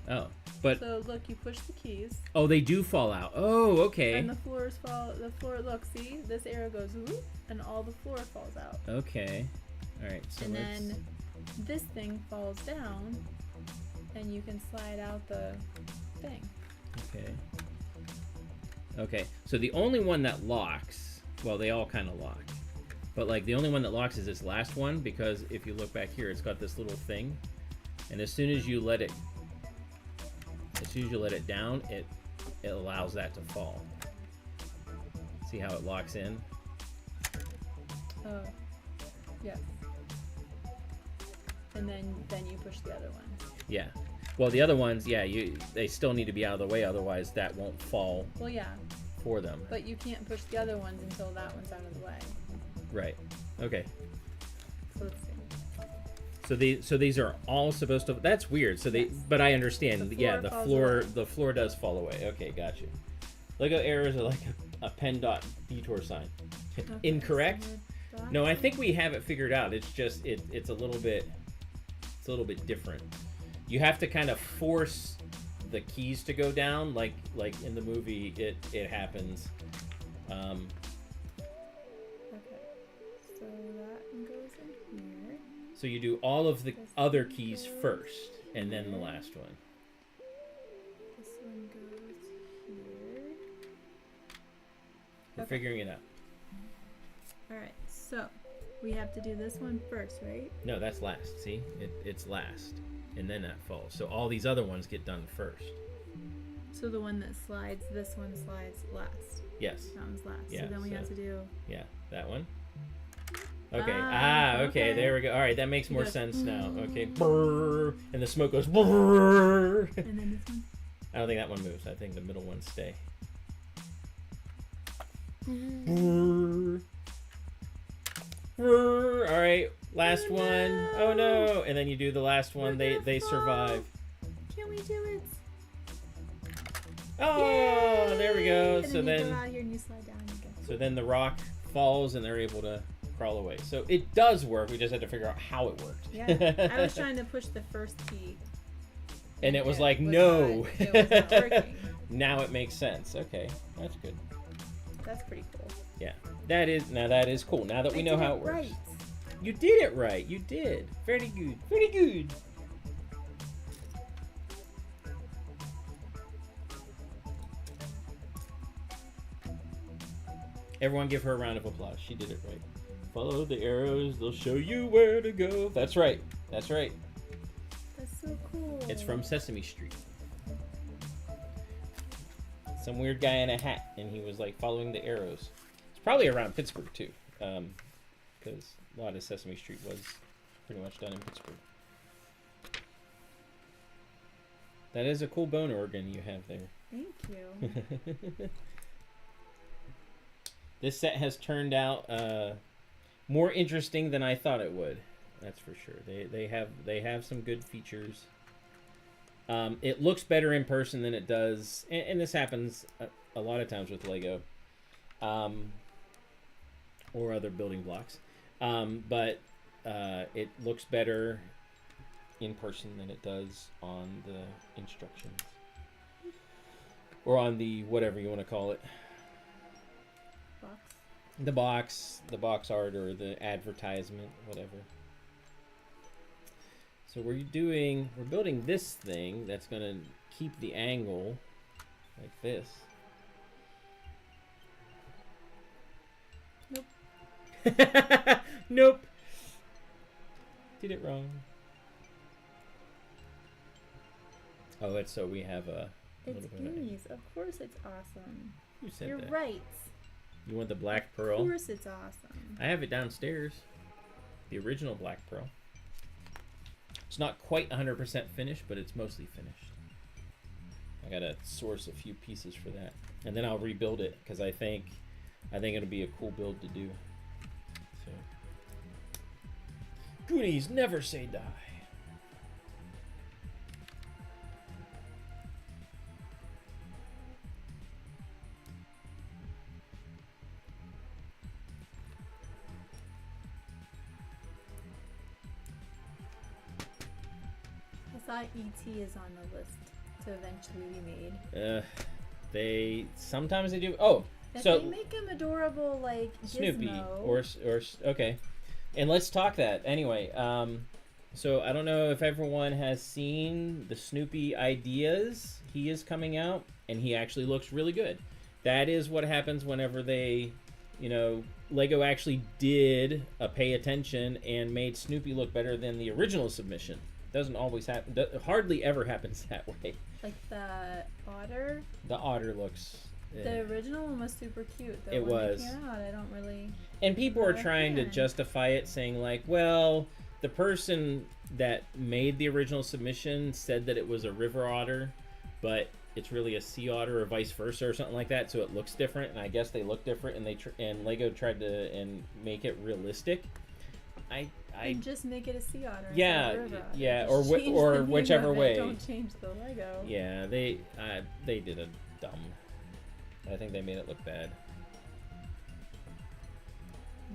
Oh, but... So look, you push the keys. Oh, they do fall out. Oh, okay. And the floors fall. The floor. Look, see, this arrow goes whoop, and all the floor falls out. Okay. All right. So and let's... then this thing falls down, and you can slide out the thing. Okay. Okay. So the only one that locks, well, they all kind of lock, but like the only one that locks is this last one, because if you look back here, it's got this little thing, and as soon as you let it down, it allows that to fall. See how it locks in? Oh, yes. And then you push the other one. Yeah. Well, the other ones, yeah, they still need to be out of the way, otherwise that won't fall. Well, yeah. For them. But you can't push the other ones until that one's out of the way. Right. Okay. So let's see. So these are all supposed to. That's weird. So they, Yes. but I understand. The floor falls away. The floor does fall away. Okay, gotcha. Lego arrows are like a pen dot detour sign. Okay, Incorrect. so No, I think we have it figured out. It's just it's a little bit different. You have to kind of force the keys to go down, like in the movie it happens. Okay. So that one goes in here. So you do all of the This other one keys goes first, and then the here. last one. This one goes here. We're Okay. figuring it out. Alright, so we have to do this one first, right? No, that's last. See, it's last, and then that falls. So all these other ones get done first. So the one that slides, this one slides last. Yes. That one's last. Yeah, so then we so- have to do. Yeah, that one. Okay. Okay. Okay. There we go. All right, that makes It more goes, sense now. Okay. "Brrr." Brrr, and the smoke goes. Brrr. And then this one. I don't think that one moves. I think the middle ones stay. All right, last one. Oh no! And then you do the last one. They survive. Can we do it? Oh, Yay! there we go. And So then you then, go out here and you slide down again. so then the rock falls and they're able to crawl away. So it does work. We just had to figure out how it worked. Yeah, I was trying to push the first key. And it was like, was no. not- it was not working. Now it makes sense. Okay, that's good. That's pretty cool. Yeah, that is cool. Now that we know how it works. Right. You did it right. You did. Very good. Very good. Everyone give her a round of applause. She did it right. Follow the arrows. They'll show you where to go. That's right. That's right. That's so cool. It's from Sesame Street. Some weird guy in a hat, and he was like following the arrows. It's probably around Pittsburgh too, because a lot of Sesame Street was pretty much done in Pittsburgh. That is a cool bone organ you have there. Thank you. This set has turned out more interesting than I thought it would. That's for sure. They have some good features. It looks better in person than it does, and this happens a lot of times with Lego, or other building blocks. But it looks better in person than it does on the instructions, or on the whatever you want to call it. The box art, or the advertisement, whatever. So we're building this thing that's gonna keep the angle like this. Nope. Nope. Did it wrong. Oh, it's so we have a It's little bit of- Goonies. Of course it's awesome. Who said You're that? right. You want the black pearl? Of course it's awesome. I have it downstairs. The original black pearl. It's not quite 100% finished, but it's mostly finished. I gotta source a few pieces for that, and then I'll rebuild it because I think it'll be a cool build to do. So, Goonies never say die. I saw E.T. is on the list to eventually be made. Sometimes they do. Oh, If so they make him adorable like Snoopy Gizmo, or okay, and let's talk that anyway. So I don't know if everyone has seen the Snoopy ideas. He is coming out, and he actually looks really good. That is what happens whenever they, Lego actually did a pay attention and made Snoopy look better than the original submission. Doesn't always happen. Hardly ever happens that way. like the otter. The otter looks. The original one was super cute. The It one was. That came out, I don't really. And people are Not a trying to fan. justify it, saying like, well, the person that made the original submission said that it was a river otter, but it's really a sea otter or vice versa or something like that, so it looks different. And I guess they look different, and and Lego tried to make it realistic. And just make it a sea otter. Yeah, instead of a river otter. yeah, Just or change or the name whichever of it, way. Don't change the Lego. Yeah, they did a dumb. I think they made it look bad.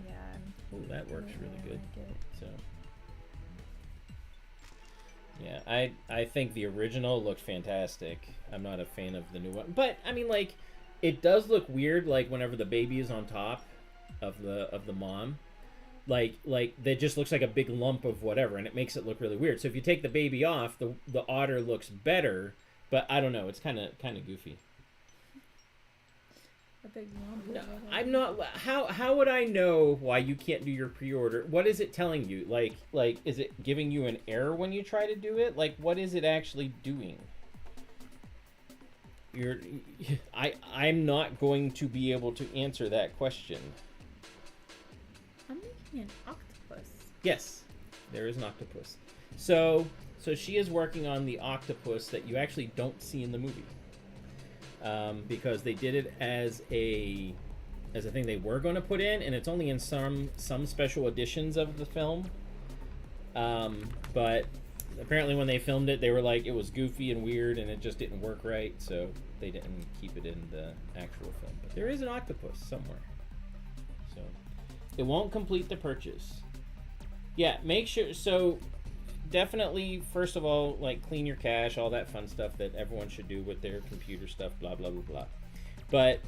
Yeah. Ooh, that works really I good. like it. So, yeah, I think the original looked fantastic. I'm not a fan of the new one, but I mean, like, it does look weird, like whenever the baby is on top of the mom, like that just looks like a big lump of whatever, and it makes it look really weird. So if you take the baby off, the otter looks better, but I don't know, it's kind of goofy. A big lump. No, of it. I'm not. How would I know why you can't do your pre-order? What is it telling you? Like, is it giving you an error when you try to do it? Like, what is it actually doing? I'm not going to be able to answer that question. I'm making an octopus. Yes, there is an octopus. So, So she is working on the octopus that you actually don't see in the movie, because they did it as a thing they were going to put in, and it's only in some special editions of the film. But apparently when they filmed it, they were like, it was goofy and weird, and it just didn't work right, so they didn't keep it in the actual film. But there is an octopus somewhere, so it won't complete the purchase. Yeah, make sure. So definitely, first of all, like, clean your cache, all that fun stuff that everyone should do with their computer stuff, blah blah blah blah. But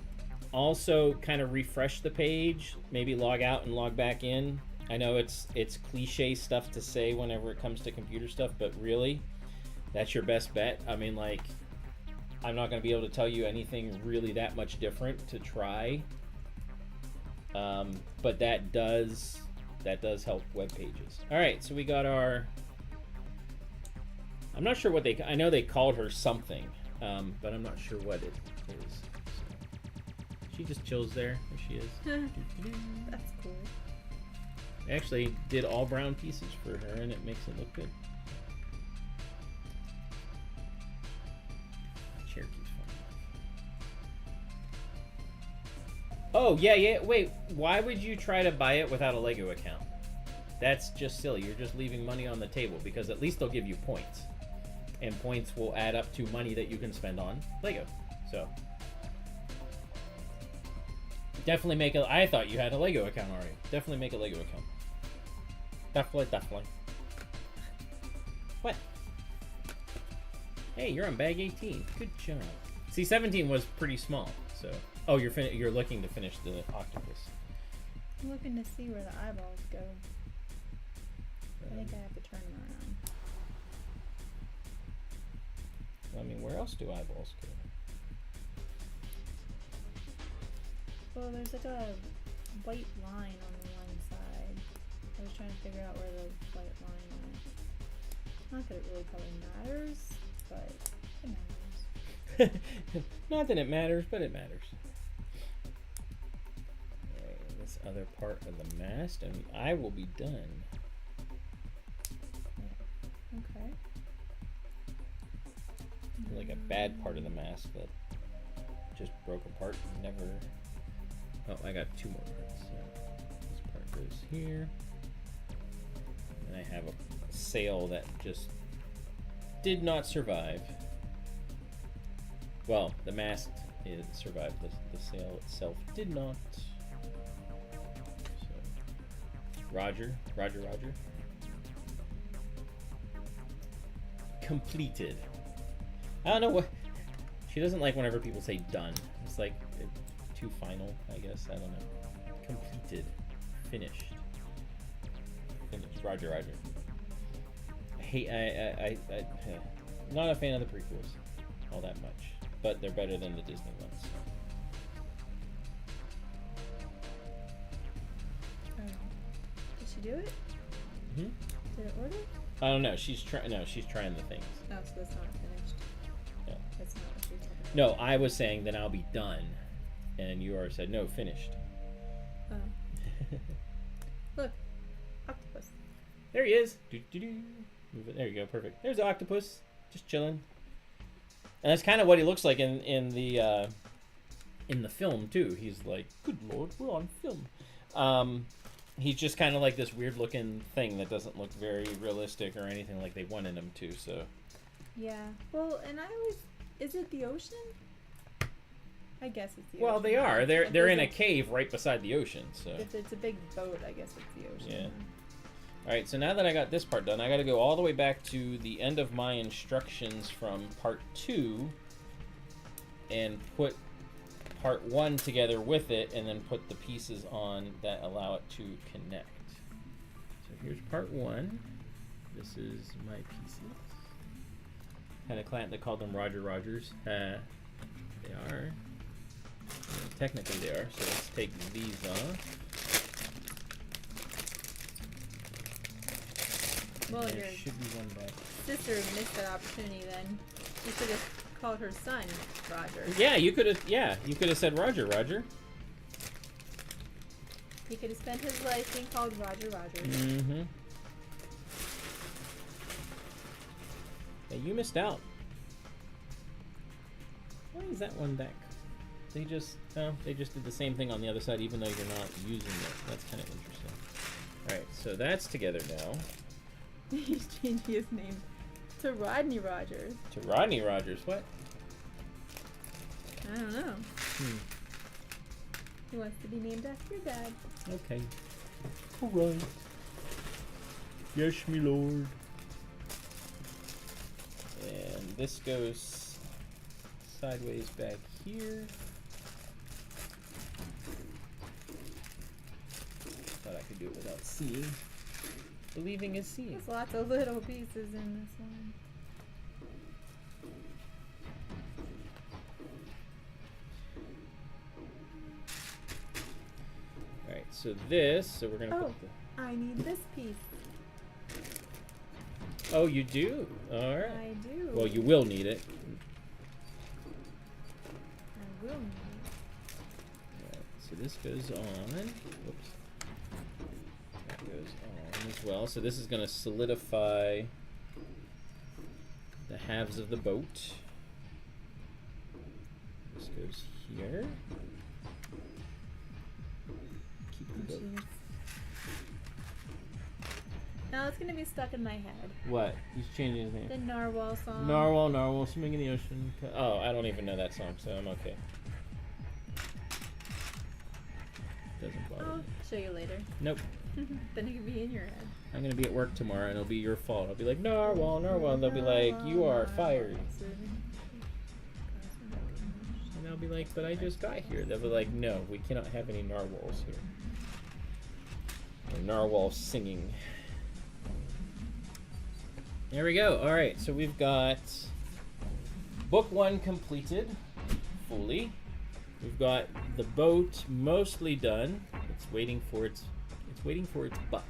also kind of refresh the page, maybe log out and log back in. I know it's cliche stuff to say whenever it comes to computer stuff, but really, that's your best bet. I mean, like, I'm not going to be able to tell you anything really that much different to try, but that does help web pages. All right, so we got our. I'm not sure what I know they called her something, but I'm not sure what it is. So she just chills there. There she is. That's cool. I actually did all brown pieces for her, and it makes it look good. My chair keeps falling off. Oh, yeah. Wait, why would you try to buy it without a Lego account? That's just silly. You're just leaving money on the table, because at least they'll give you points. And points will add up to money that you can spend on Lego. So definitely make a. I thought you had a Lego account already. Definitely make a Lego account. Definitely. What? Hey, you're on bag 18. Good job. See, 17 was pretty small. So, oh, you're looking to finish the octopus. I'm looking to see where the eyeballs go. I think I have to turn them around. I mean, where else do eyeballs go? Well, there's like a white line on the one side. I was trying to figure out where the white line went. Not that it really probably matters, but it matters. Not that it matters, but it matters. Alright, this other part of the mast, and I will be done. Okay. Like a bad part of the mast that just broke apart and never. Oh, I got two more parts. So this part goes here, and I have a sail that just did not survive. Well, the mast survived. The sail itself did not. So, Roger. Completed. I don't know what. She doesn't like whenever people say done. It's like too final, I guess. I don't know. Completed. Finished. Roger. I hate. I not a fan of the prequels all that much, but they're better than the Disney ones. So. Did she do it? Mm-hmm. Did it order? I don't know. She's trying. No, she's trying the things. No, so that's not finished. No. That's not what you're talking about. No, I was saying then I'll be done, and you already said no, finished. Oh. Look, octopus. There he is. Move it. There you go. Perfect. There's the octopus, just chilling. And that's kind of what he looks like in the film too. He's like, good lord, we're on film. He's just kind of like this weird looking thing that doesn't look very realistic or anything like they wanted him to. So. Yeah. Well, and I always. Is it the ocean? I guess it's the ocean. Well, they are. They're in a cave right beside the ocean. So. If it's a big boat, I guess it's the ocean. Yeah. All right, so now that I got this part done, I got to go all the way back to the end of my instructions from part 2 and put part 1 together with it, and then put the pieces on that allow it to connect. So here's part 1. This is my pieces. Had a client that called them Roger Rogers. They are. Technically they are, so let's take these off. Well, There your should be one back. sister missed that opportunity then. You should have called her son Roger. Yeah, you could have. Yeah, you could have said Roger. He could have spent his life being called Roger. Mm-hmm. Yeah, you missed out. Why is that one back? They just did the same thing on the other side, even though you're not using it. That's kind of interesting. All right, so that's together now. He's changing his name to Rodney Rogers. To Rodney Rogers, what? I don't know. He wants to be named after your dad. Okay. All right. Yes, me lord. And this goes sideways back here. Thought I could do it without seeing. Believing is seeing. There's lots of little pieces in this one. Alright, so we're gonna Oh, put the... I need this piece. Oh, you do? Alright. I do. Well, you will need it. I will need Alright, so this goes on. Whoops. That goes on as well. So this is going to solidify the halves of the boat. This goes here. Keep the boat. it. Now it's gonna be stuck in my head. What? He's changing his name. The Narwhal song. Narwhal, swimming in the ocean. Oh, I don't even know that song, so I'm okay. Doesn't bother I'll me. show you later. Nope. Then it can be in your head. I'm gonna be at work tomorrow, and it'll be your fault. I'll be like, Narwhal, and they'll be like, you are fired. And I'll be like, but I just got here. They'll be like, no, we cannot have any narwhals here. Or narwhal singing. There we go. All right, so we've got book 1 completed fully. We've got the boat mostly done. It's waiting for its butt.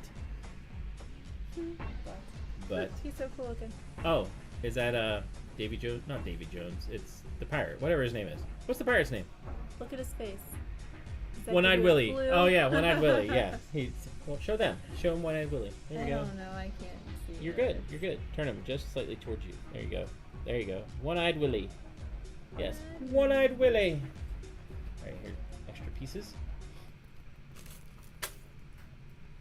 But he's so cool looking. oh, is that Davy Jones? Not Davy Jones. It's the pirate. Whatever his name is. What's the pirate's name? Look at his face. Is that One-Eyed blue- Willie. blue? Oh yeah, One-Eyed Willie. Yeah. Well, show them. Show him One-Eyed Willie. There you I go. don't know. I can't see. You're it. good. You're good. Turn him just slightly towards you. There you go. There you go. One-Eyed Willie. Yes. One-Eyed Willie. Right here. Extra pieces.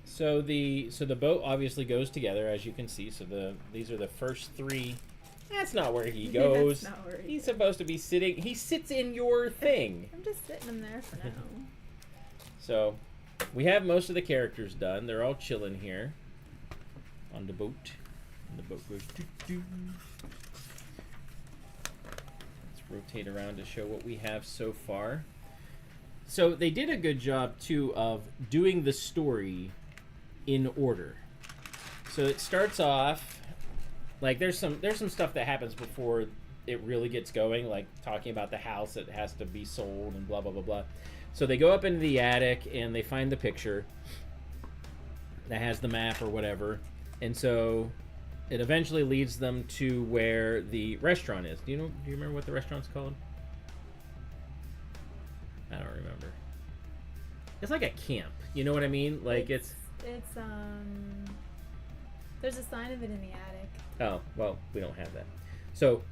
So the boat obviously goes together, as you can see. So these are the first 3. That's not where he goes. That's not where He's supposed to be sitting. He sits in your thing. I'm just sitting him there for now. So we have most of the characters done. They're all chilling here on the boat. And the boat goes doo-doo. Let's rotate around to show what we have so far. So they did a good job too of doing the story in order. So it starts off like there's some stuff that happens before it really gets going, like talking about the house that has to be sold and blah blah blah blah. So they go up into the attic and they find the picture that has the map or whatever, and so it eventually leads them to where the restaurant is. Do you remember what the restaurant's called? I don't remember. It's like a camp. You know what I mean? Like it's there's a sign of it in the attic. oh well, we don't have that. So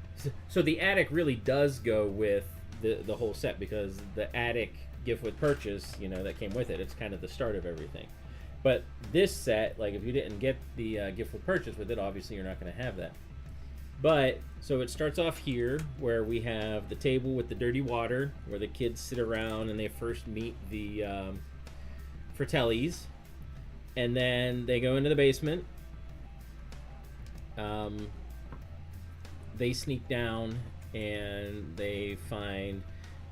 the attic really does go with the whole set, because the attic gift with purchase, that came with it. It's kind of the start of everything. But this set, like if you didn't get the gift with purchase with it, obviously you're not going to have that. But so it starts off here where we have the table with the dirty water, where the kids sit around and they first meet the Fratellis, and then they go into the basement. They sneak down and they find,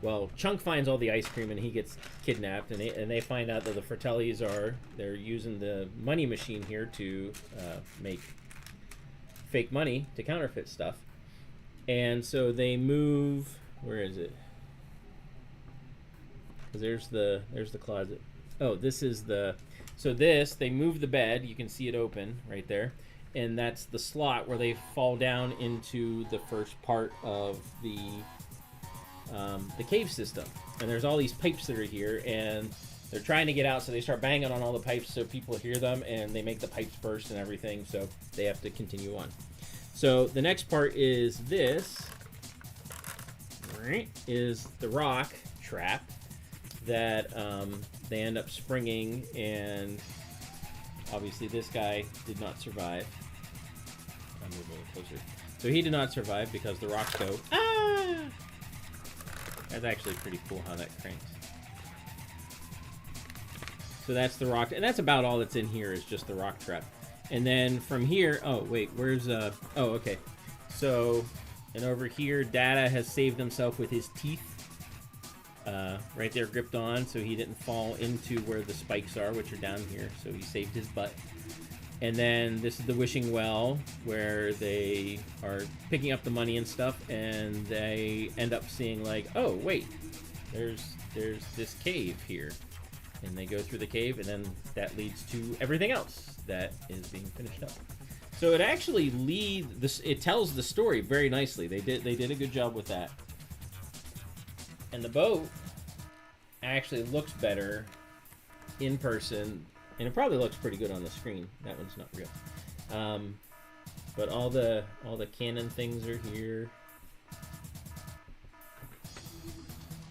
well, Chunk finds all the ice cream and he gets kidnapped, and they find out that the Fratellis they're using the money machine here to make fake money to counterfeit stuff. And so they move, where is it? Because there's the closet. Oh, this is they move the bed, you can see it open right there, and that's the slot where they fall down into the first part of the cave system. And there's all these pipes that are here, and they're trying to get out, so they start banging on all the pipes so people hear them, and they make the pipes burst and everything, so they have to continue on. So the next part is this. Is the rock trap that they end up springing, and obviously this guy did not survive. I'll move a little closer. So he did not survive because the rocks go, ah! That's actually pretty cool how that cranks. So that's the rock, and that's about all that's in here is just the rock trap. And then from here, oh wait, where's oh okay. So, and over here, Dada has saved himself with his teeth. Right there gripped on so he didn't fall into where the spikes are, which are down here, so he saved his butt. And then this is the wishing well where they are picking up the money and stuff, and they end up seeing like, oh wait, there's this cave here, and they go through the cave, and then that leads to everything else that is being finished up. So it actually it tells the story very nicely. They did a good job with that. And the boat actually looks better in person, and it probably looks pretty good on the screen. That one's not real. But all the cannon things are here.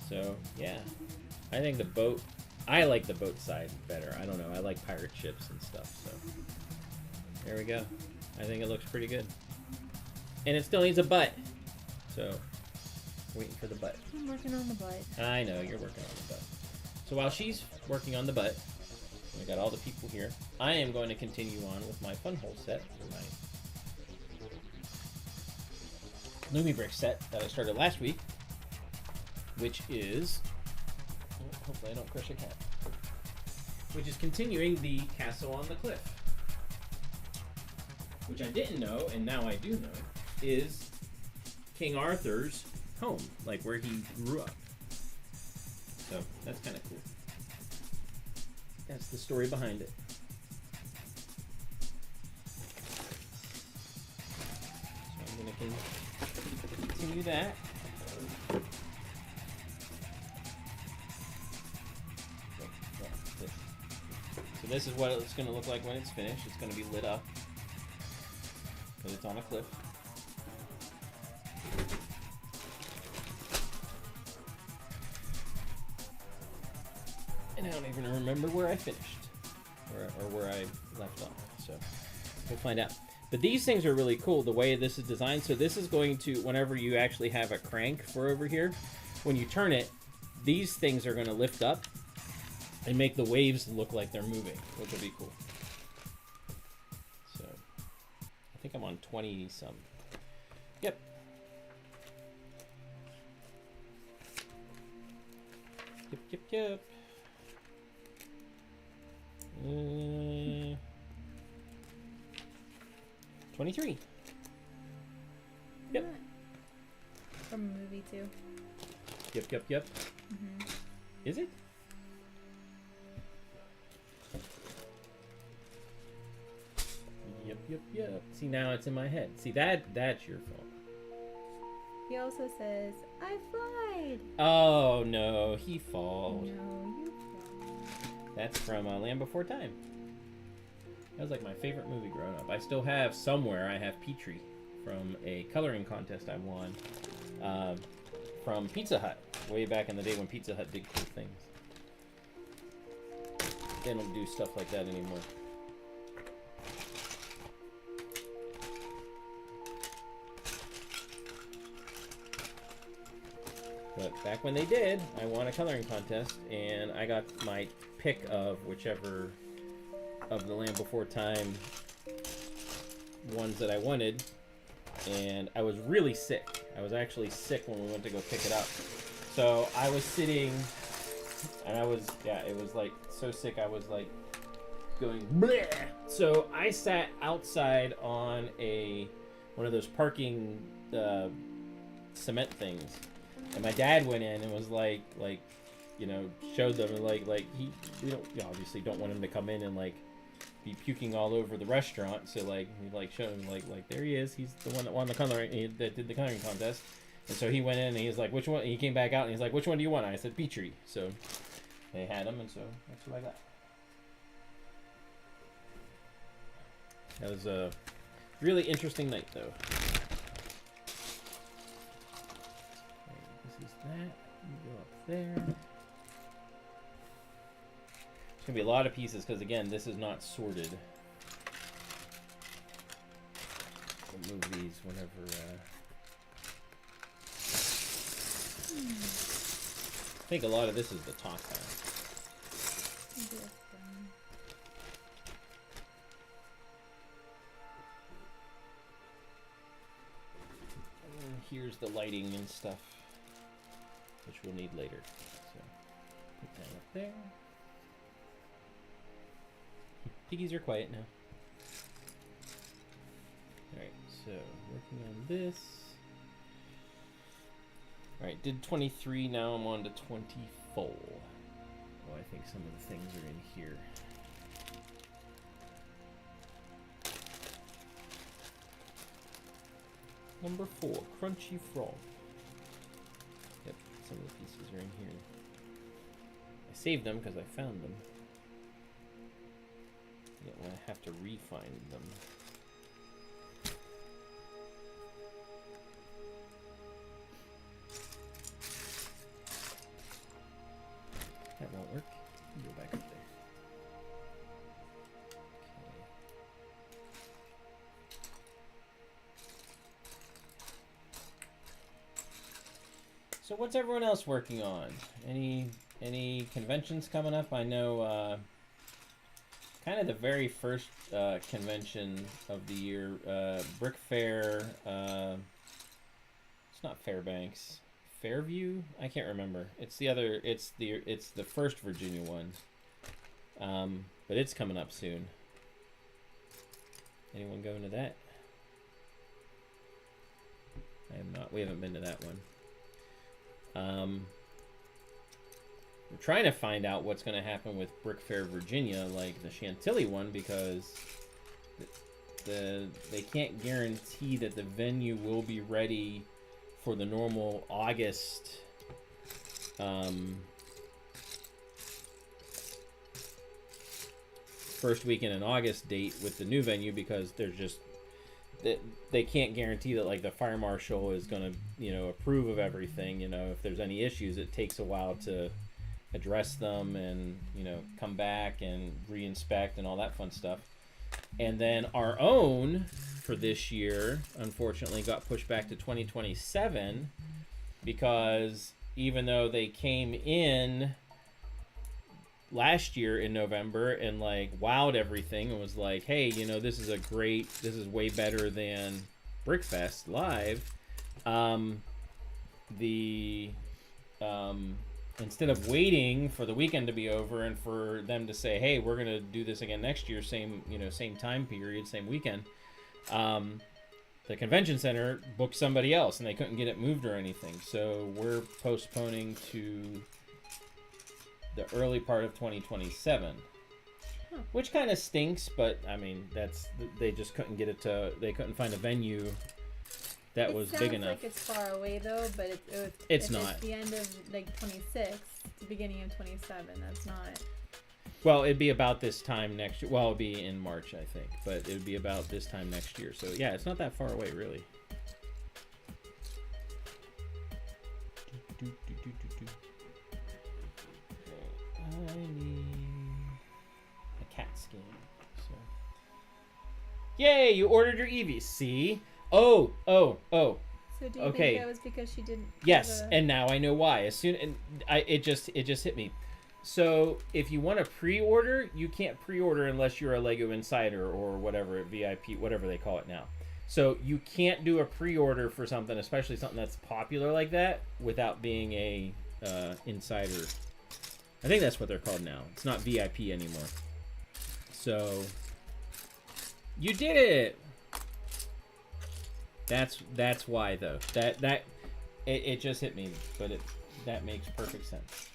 So yeah, I think I like the boat side better. I don't know. I like pirate ships and stuff. So there we go. I think it looks pretty good. And it still needs a butt. So waiting for the butt. I'm working on the butt. I know, you're working on the butt. So while she's working on the butt, we got all the people here, I am going to continue on with my fun hole set, my Lumi Brick set that I started last week, which is, hopefully I don't crush a cat, which is continuing the Castle on the Cliff, which I didn't know, and now I do know, is King Arthur's home, like where he grew up. So that's kind of cool. That's the story behind it. So I'm going to continue that. So this is what it's going to look like when it's finished. It's going to be lit up because it's on a cliff. And I don't even remember where I finished, or where I left off, so we'll find out. But these things are really cool, the way this is designed. So this is going to, whenever you actually have a crank for over here, when you turn it, these things are going to lift up and make the waves look like they're moving, which will be cool. So I think I'm on 20-some. Yep. Yep. 23. Yep. From a movie too. Yep. Mm-hmm. Is it? Yep. See, now it's in my head. See, that's your fault. He also says, I flied. Oh, no, he falls. No, you flied. That's from Land Before Time. That was like my favorite movie growing up. I still have somewhere, I have Petrie from a coloring contest I won from Pizza Hut, way back in the day when Pizza Hut did cool things. They don't do stuff like that anymore. But back when they did, I won a coloring contest, and I got my pick of whichever of the Land Before Time ones that I wanted, and I was really sick. I was actually sick when we went to go pick it up. So I was sitting, and it was like so sick I was like going bleh. So I sat outside on one of those parking cement things. And my dad went in and was like, you know, showed them we obviously don't want him to come in and like be puking all over the restaurant. So like he showed him like there he is. He's the one that won the coloring, that did the coloring contest. And so he went in and he's like, which one? And he came back out and he's like, which one do you want? And I said Petrie. So they had him, and so that's what I got. That was Really interesting night, though. Okay, this is that. You go up there. There's going to be a lot of pieces because, again, this is not sorted. We'll move these whenever... I think a lot of this is the top half. Here's the lighting and stuff, which we'll need later. So put that up there. Piggies are quiet now. Alright, so working on this. Alright, did 23, now I'm on to 24. Oh, I think some of the things are in here. Number 4, Crunchy Frog. Yep, some of the pieces are in here. I saved them because I found them. I don't want to have to re-find them. That won't work. Go back up there. So what's everyone else working on? Any conventions coming up? I know kind of the very first convention of the year, Brick Fair. It's not Fairbanks, Fairview. I can't remember. It's the other. It's the first Virginia one. But it's coming up soon. Anyone going to that? I am not. We haven't been to that one. We're trying to find out what's going to happen with Brick Fair Virginia, like the Chantilly one, because they can't guarantee that the venue will be ready for the normal August first weekend in August date with the new venue, because there's just they can't guarantee that like the fire marshal is going to, you know, approve of everything. You know, if there's any issues, it takes a while to address them and, you know, come back and re-inspect and all that fun stuff. And then our own for this year, unfortunately, got pushed back to 2027 because even though they came in last year in November and like wowed everything and was like, hey, you know, this is way better than Brickfest live. Instead of waiting for the weekend to be over and for them to say, hey, we're gonna do this again next year, same time period, same weekend, the convention center booked somebody else and they couldn't get it moved or anything. So we're postponing to the early part of 2027, which kind of stinks, but I mean, they just couldn't get it they couldn't find a venue that was big enough. It sounds like it's far away though, but it's not. It's the end of like 26, the beginning of 27. That's not. Well, it'd be about this time next year. Well, it'd be in March, I think, but it'd be about this time next year. So yeah, it's not that far away, really. I need a cat skin. So. Yay! You ordered your Eevee. See? Oh. So do you okay. think that was because she didn't? Yes, and now I know why. It just hit me. So if you want to pre-order, you can't pre-order unless you're a Lego Insider or whatever, VIP, whatever they call it now. So you can't do a pre-order for something, especially something that's popular like that, without being a insider. I think that's what they're called now. It's not VIP anymore. So you did it. That's why though. It just hit me, but that makes perfect sense.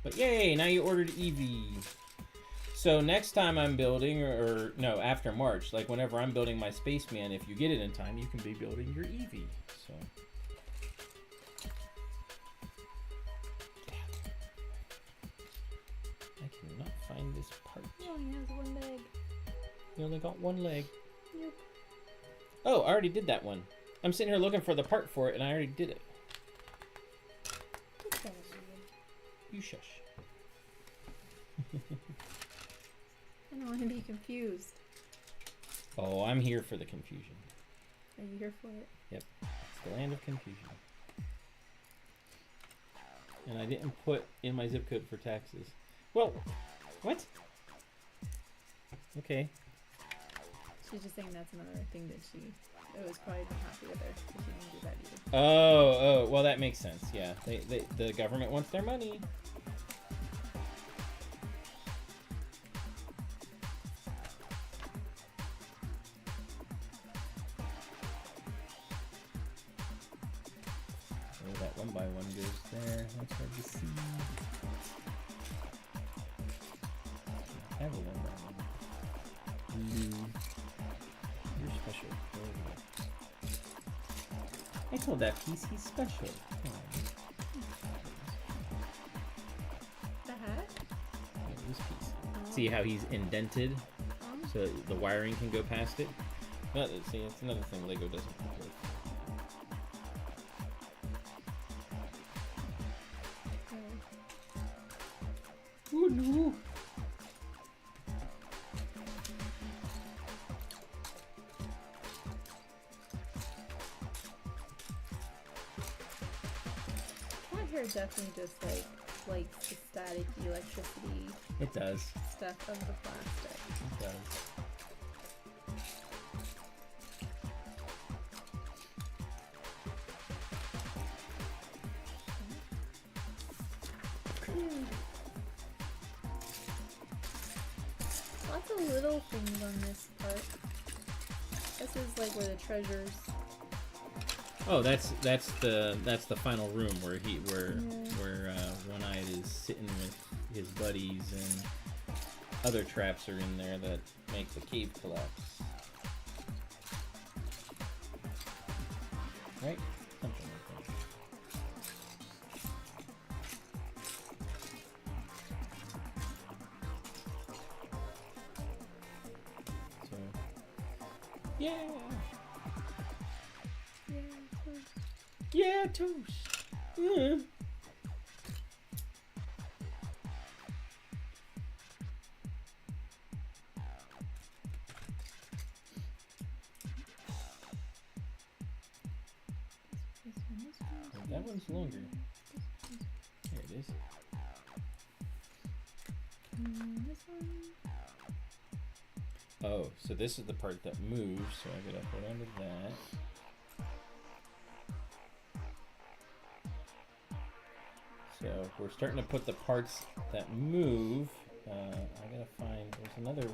But yay, now you ordered Eevee. So next time I'm building, or no, after March, like whenever I'm building my Spaceman, if you get it in time, you can be building your Eevee. So. I cannot find this part. He only has one leg. He only got one leg. Yep. Oh, I already did that one. I'm sitting here looking for the part for it, and I already did it. Okay. You shush. I don't want to be confused. Oh, I'm here for the confusion. Are you here for it? Yep. It's the land of confusion. And I didn't put in my zip code for taxes. Well, what? Okay. She's just saying that's another thing that she was probably not happy with her because she didn't do that either. Oh, well, that makes sense. Yeah, the government wants their money. Oh, that one by one goes there. That's hard to see. I have a one by one. You're special. I told that piece he's special. The hat? This piece. Oh. See how he's indented so the wiring can go past it? But see, it's another thing Lego doesn't work. Oh no! My hair definitely just like the static electricity It does. stuff of the plastic. It does. Lots of little things on this part. This is like where the treasures. Oh, that's the final room where One-Eyed is sitting with his buddies and other traps are in there that make the cave collapse. Right? Something like that. So, yeah. Yeah, toast. Yeah. That one's longer. There it is. This one. Oh, so this is the part that moves, so I gotta hold on to that. So we're starting to put the parts that move. I gotta find, there's another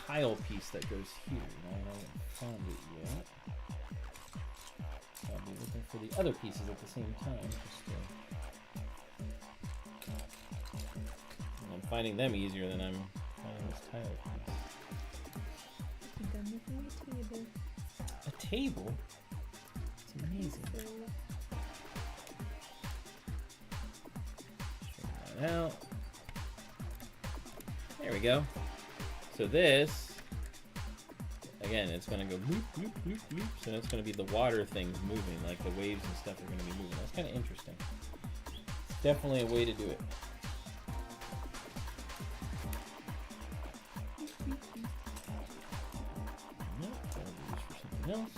tile piece that goes here. I haven't found it yet. So I'll be looking for the other pieces at the same time. And I'm finding them easier than I'm finding this tile piece. I'm done making a table. A table? It's amazing. Straighten that out. There we go. So this, again, it's going to go loop, loop, loop, loop. So that's going to be the water things moving, like the waves and stuff are going to be moving. That's kind of interesting. It's definitely a way to do it. Else.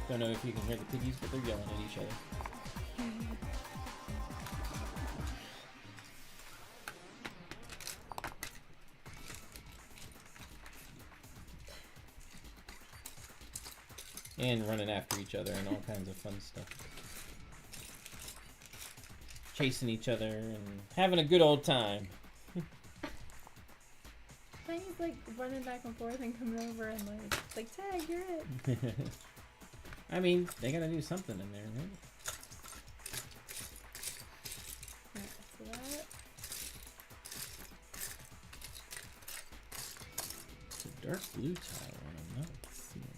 Don't know if you can hear the piggies, but they're yelling at each other. And running after each other and all kinds of fun stuff. Chasing each other and having a good old time. He's like running back and forth and coming over and like Tag, you're it. I mean, they gotta do something in there, right? Alright, so that. It's a dark blue tile and I'm not seeing it.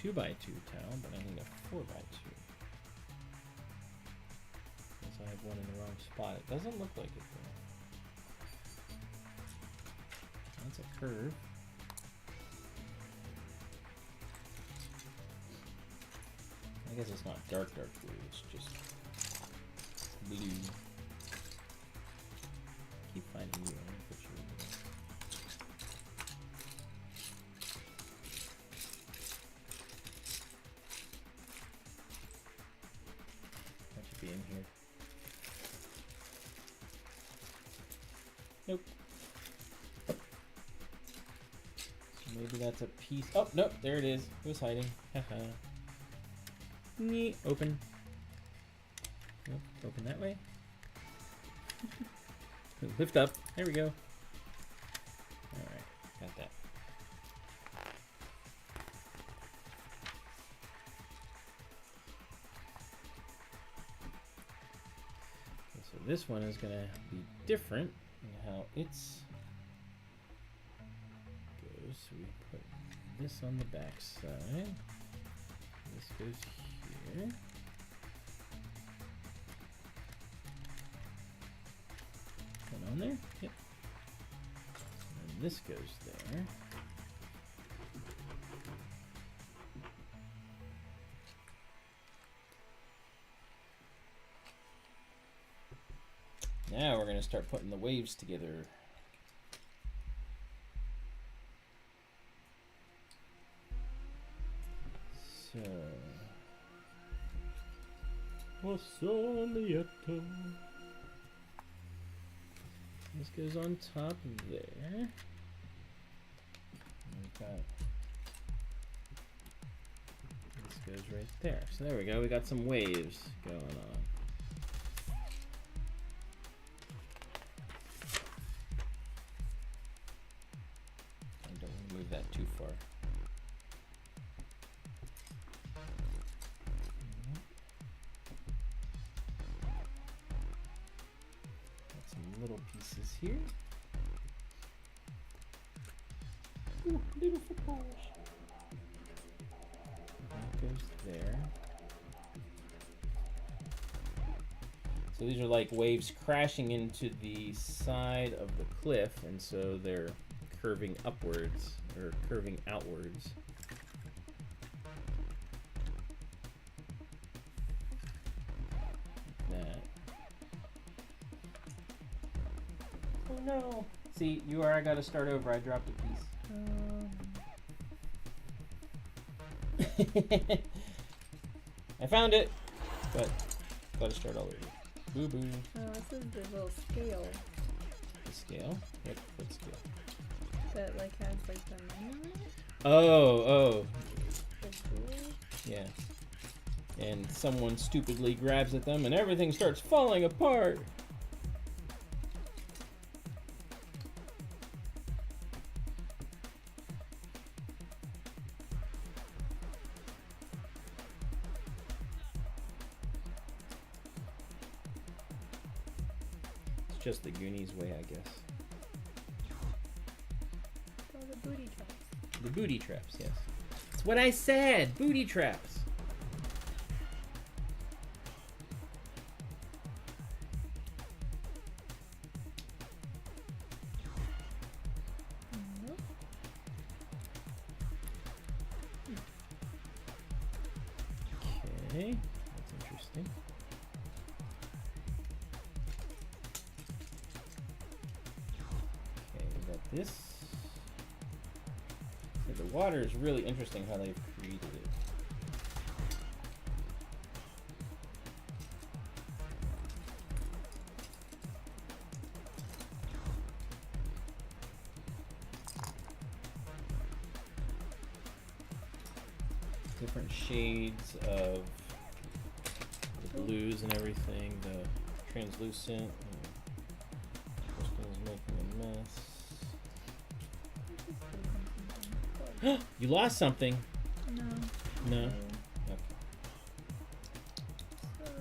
2x2 tile, but I need a 4x2. Because I have one in the wrong spot. It doesn't look like it though. That's a curve. I guess it's not dark blue, it's just blue. Keep finding you. I'm gonna put you over there. That should be in here. Nope. So maybe that's a piece. Oh, nope, there it is. It was hiding. Haha. Neat. Open. Nope, open that way. Lift up. There we go. Alright, got that. Okay, so this one is going to be different in how it's goes. So we put this on the back side. This goes here. On there? Yep. And this goes there. Now we're going to start putting the waves together. So, this goes on top there. And we've got this goes right there. So there we go. We got some waves going on. I don't want to move that too far. Little pieces here. Ooh, little footballs. That goes there. So these are like waves crashing into the side of the cliff, and so they're curving upwards or curving outwards. No. See, I gotta start over. I dropped a piece. I found it, but gotta start all over. Boo boo. Oh, this is the little scale. The scale? Yep, what scale? That like has like the money on it? Oh. The jewels? Yeah. And someone stupidly grabs at them and everything starts falling apart. Just the Goonies way, I guess. Oh, the booty traps. The booty traps, yes. That's what I said! Booty traps! Nope. Okay, that's interesting. This, so the water is really interesting how they've created it. Different shades of the blues and everything, the translucent. Kristin is making a mess. You lost something. No. No. Okay. Okay.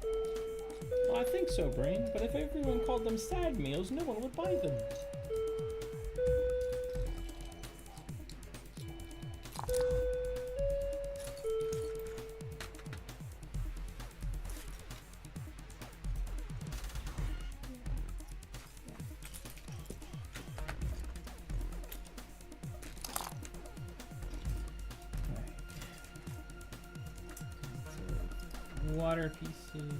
So, Well, I think think so, Brain, but if everyone called them sad meals, no one would buy them. Water pieces.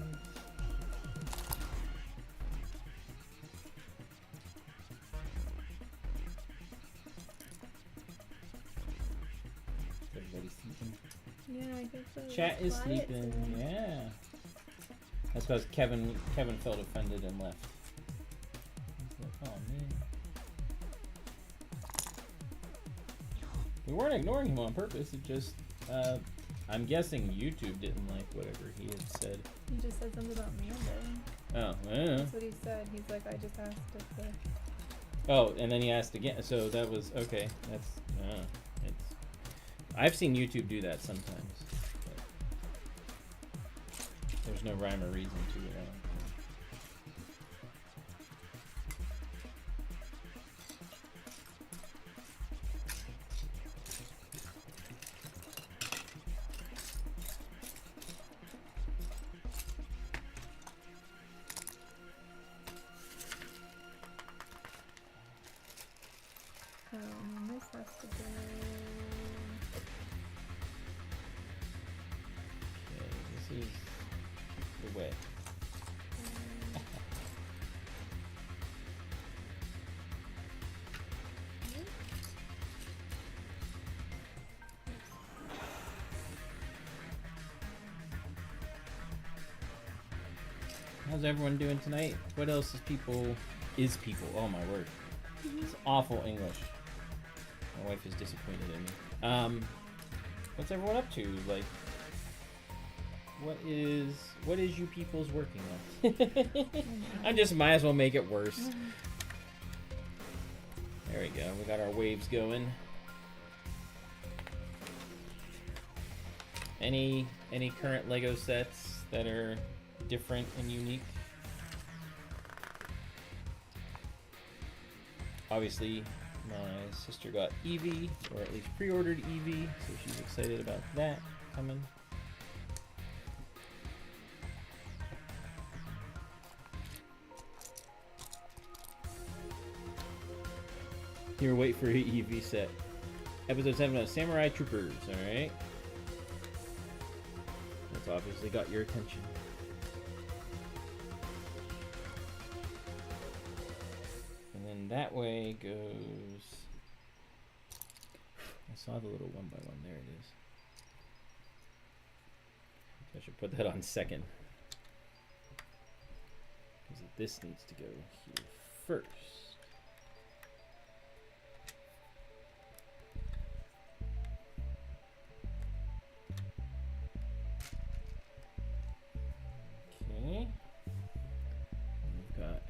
Everybody's sleeping. Yeah, I guess so. Chat is Quiet sleeping. today. Yeah. That's because Kevin felt offended and left. He's like, oh man. We weren't ignoring him on purpose. It just, I'm guessing YouTube didn't like whatever he had said. He just said something about Mando. Oh, yeah. That's what he said. He's like, I just asked if the... Oh, and then he asked again. So that was okay. That's it's. I've seen YouTube do that sometimes. But there's no rhyme or reason to it. I don't think. So, and then this has to go... Okay, this is the way. How's everyone doing tonight? What else is people? Oh my word. It's awful English. My wife is disappointed in me. What's everyone up to? Like, what is you people's working on? I just might as well make it worse. There we go. We got our waves going. Any current Lego sets that are different and unique? Obviously, my sister got Eevee, or at least pre-ordered Eevee, so she's excited about that coming. Here, wait for your Eevee set. Episode 7 of Samurai Troopers, alright? That's obviously got your attention. That way goes... I saw the little one by one. There it is. So I should put that on second. Because this needs to go here first. Okay. We've got...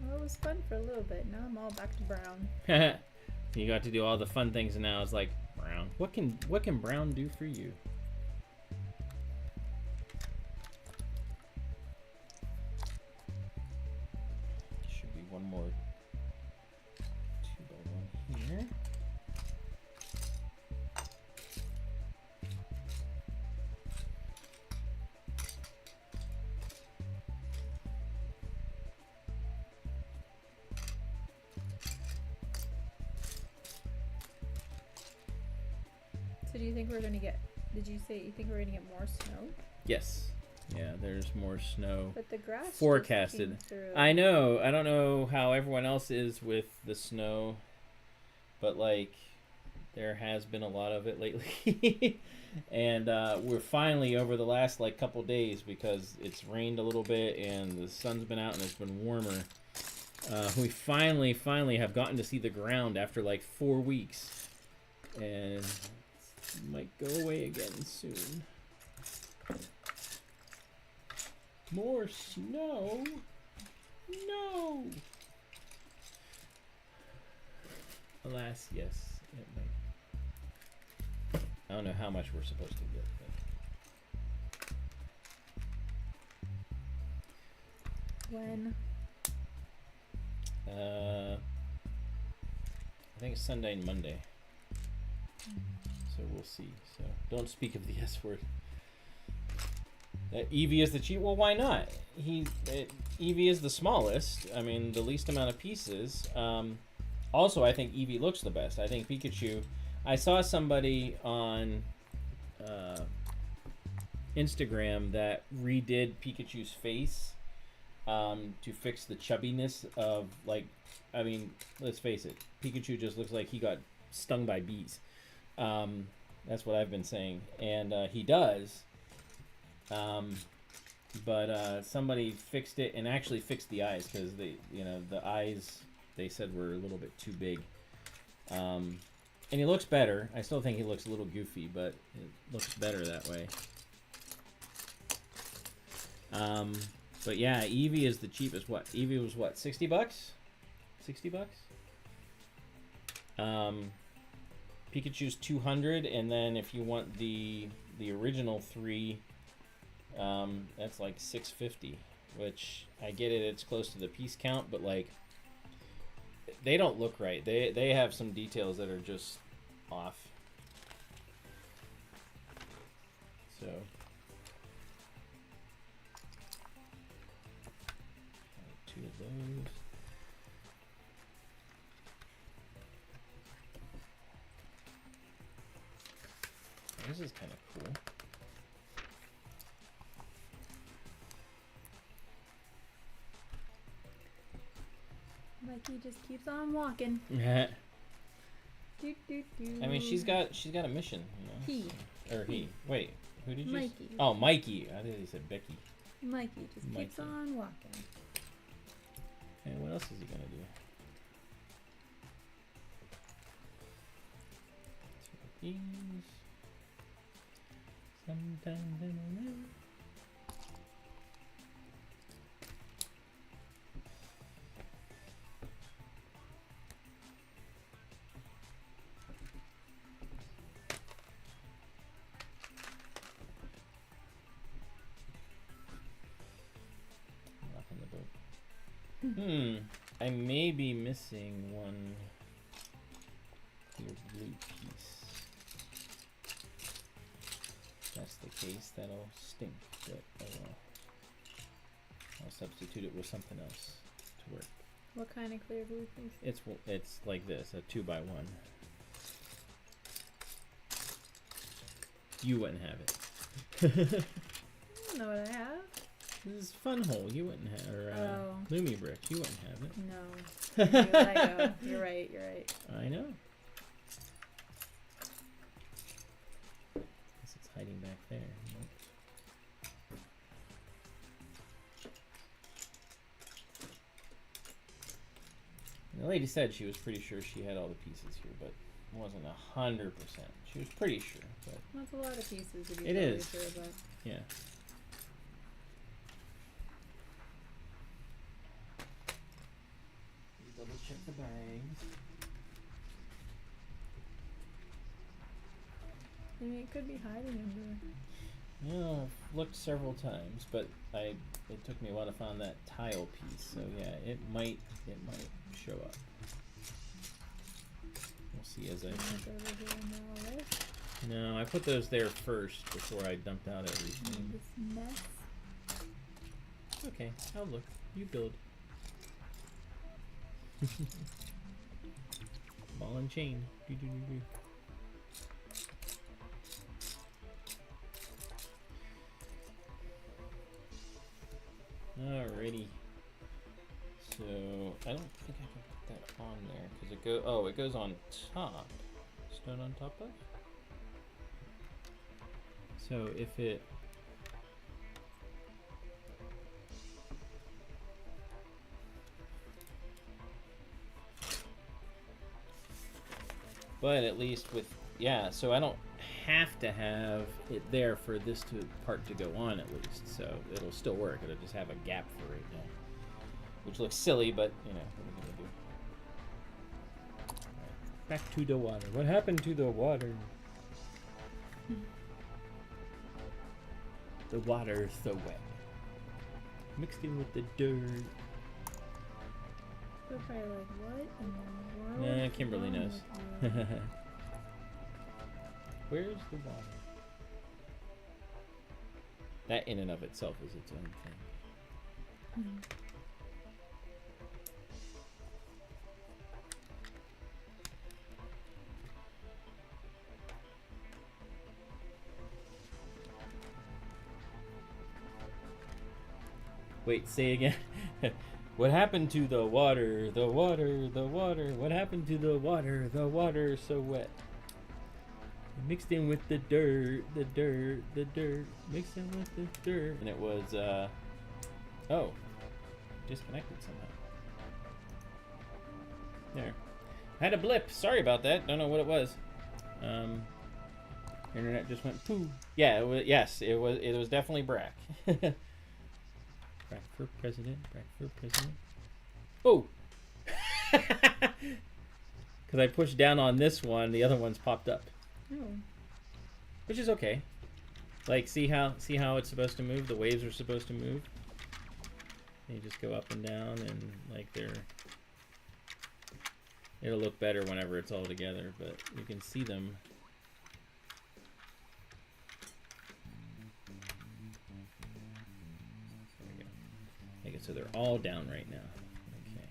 Well, it was fun for a little bit. Now I'm all back to brown. You got to do all the fun things, and now it's like brown. What can brown do for you? Should be one more 2x1 here. So do you think we're gonna get? Did you say you think we're gonna get more snow? Yes. Yeah, there's more snow But the grass just forecasted. came through. I know. I don't know how everyone else is with the snow, but like there has been a lot of it lately. And we're finally over the last like couple days, because it's rained a little bit and the sun's been out and it's been warmer. We finally have gotten to see the ground after like 4 weeks, and it might go away again soon. More snow? No! Alas, yes, it might. I don't know how much we're supposed to get, but When? I think it's Sunday and Monday. So we'll see. So don't speak of the S word. Eevee is the cheap. Well, why not? Eevee is the smallest. I mean, the least amount of pieces. Also, I think Eevee looks the best. I think Pikachu. I saw somebody on Instagram that redid Pikachu's face to fix the chubbiness of, like, I mean, let's face it, Pikachu just looks like he got stung by bees. That's what I've been saying, and he does. But somebody fixed it and actually fixed the eyes because the eyes they said were a little bit too big. And he looks better. I still think he looks a little goofy, but it looks better that way. But yeah, Eevee is the cheapest. What? Eevee was what? $60? $60? Pikachu's $200, and then if you want the original 3, that's like $650. Which I get it. It's close to the piece count, but like they don't look right. They have some details that are just off. So. Two of those. This is kind of cool. Mikey just keeps on walking. Yeah. Do, do, do. I mean, she's got a mission, you know. He. He. Wait, who did you? Mikey. Oh, Mikey. I think he said Becky. Mikey just keeps on walking. And what else is he gonna do? Two of these. Sometimes I don't know. I may be missing one clear blue piece. If that's the case, that'll stink, but oh well. I'll substitute it with something else to work. What kind of clear blue piece? It's like this, a 2x1. You wouldn't have it. I don't know what I have. This is Fun Hole. You wouldn't have, or Lumi Bricks. You wouldn't have it. No. Lego. You're right. You're right. I know. Guess it's hiding back there. Nope. The lady said she was pretty sure she had all the pieces here, but wasn't 100%. She was pretty sure, but that's a lot of pieces to be it is. Sure about. Yeah. Double check the bags. I mean, it could be hiding under. Yeah, I've looked several times, but it took me a while to find that tile piece. So yeah, it might show up. We'll see as I. No, I put those there first before I dumped out everything. This mess. Okay, I'll look. You build. Ball and chain. Do do do do. Alrighty. So I don't think I can put that on there because it goes on top. Stone on top of. So if it. But at least with, yeah, so I don't have to have it there for this part to go on at least. So it'll still work. It'll just have a gap for right now. Which looks silly, but, you know, what are we going to do? Right, back to the water. What happened to the water? The water's so wet. Mixed in with the dirt. They're probably like, what in the world? Nah, is Kimberly wrong knows. with you?" Where's the water? That in and of itself is its own thing. Hmm. Wait, say again. What happened to the water? The water, the water. What happened to the water? The water so wet. Mixed in with the dirt, the dirt, the dirt. Mixed in with the dirt. And it was, oh, disconnected somehow. There. I had a blip. Sorry about that. Don't know what it was. Internet just went poo. Yeah, it was, yes, it was definitely Brack. Brack for president. Brack for president. Oh! Because I pushed down on this one, the other one's popped up. Oh. Which is okay. Like, see how it's supposed to move? The waves are supposed to move. And you just go up and down, and like it'll look better whenever it's all together, but you can see them. There we go. Make it so they're all down right now. Okay.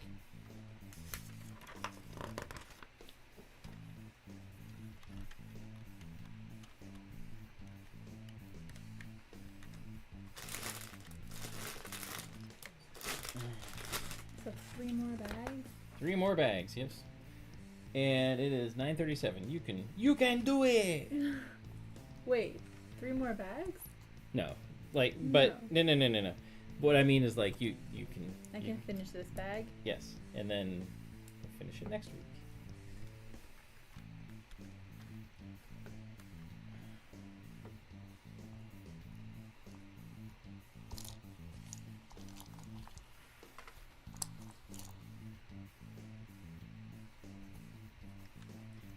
So 3 more bags? 3 more bags, yes. And it is 9:37. You can do it. Wait, 3 more bags? No, like, but no. What I mean is, like, you can. I can finish this bag? Yes, and then we'll finish it next week.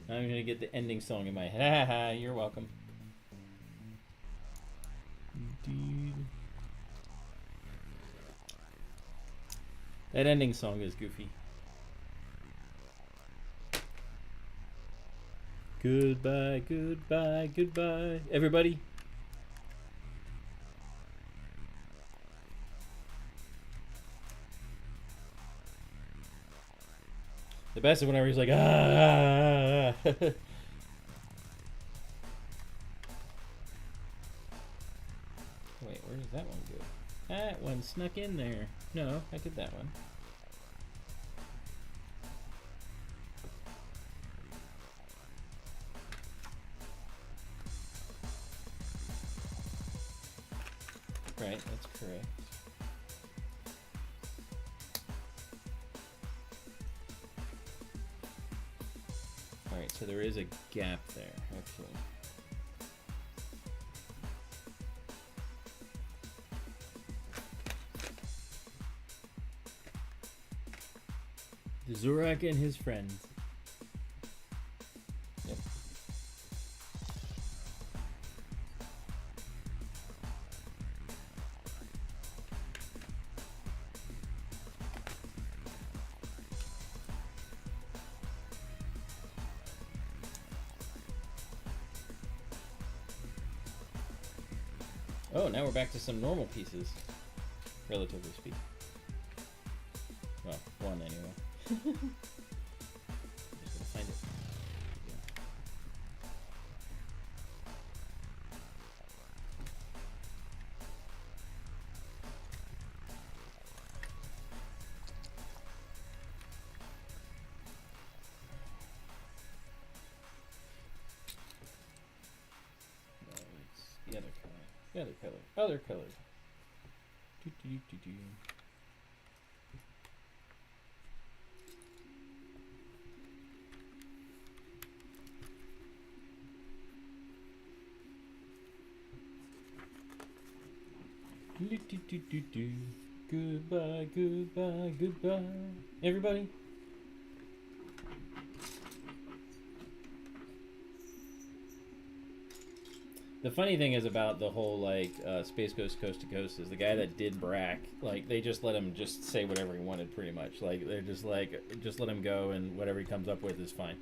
I'm gonna get the ending song in my head. Ha, you're welcome. Indeed. That ending song is goofy. Goodbye, goodbye, goodbye, everybody. The best is whenever he's like, ah. Wait, where does that one go? That one snuck in there. No, I get that one. Right, that's correct. Alright, so there is a gap there. Okay. Zorak and his friends. Yep. Oh, now we're back to some normal pieces, relatively speaking. Well, one anyway. Just gotta find it. No, it's the other color. The other color. Other color. Do, do, do, do. Do, do, do, do, do. Goodbye, goodbye, goodbye. Everybody. The funny thing is about the whole like Space Ghost Coast to Coast is the guy that did Brack, like they just let him just say whatever he wanted pretty much. Like they're just like just let him go and whatever he comes up with is fine.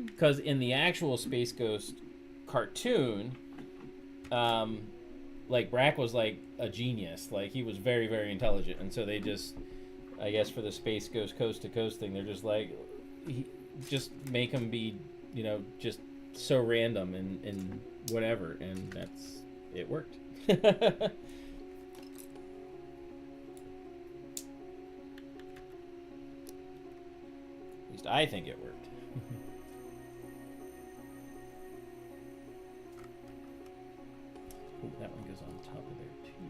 Because in the actual Space Ghost cartoon, like Brack was like a genius. Like he was very, very intelligent, and so they just, I guess for the Space Ghost Coast to Coast thing, they're just like, just make him be, you know, just so random and whatever, and that's it worked. At least I think it worked. Ooh, that one goes on top of there too.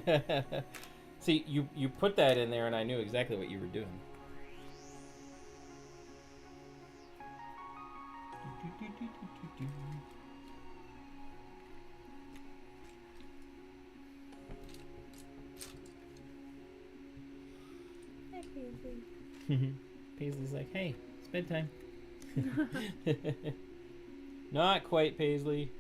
Okay. See, you put that in there, and I knew exactly what you were doing. Hi, Paisley. Paisley's like, hey, it's bedtime. Not quite, Paisley.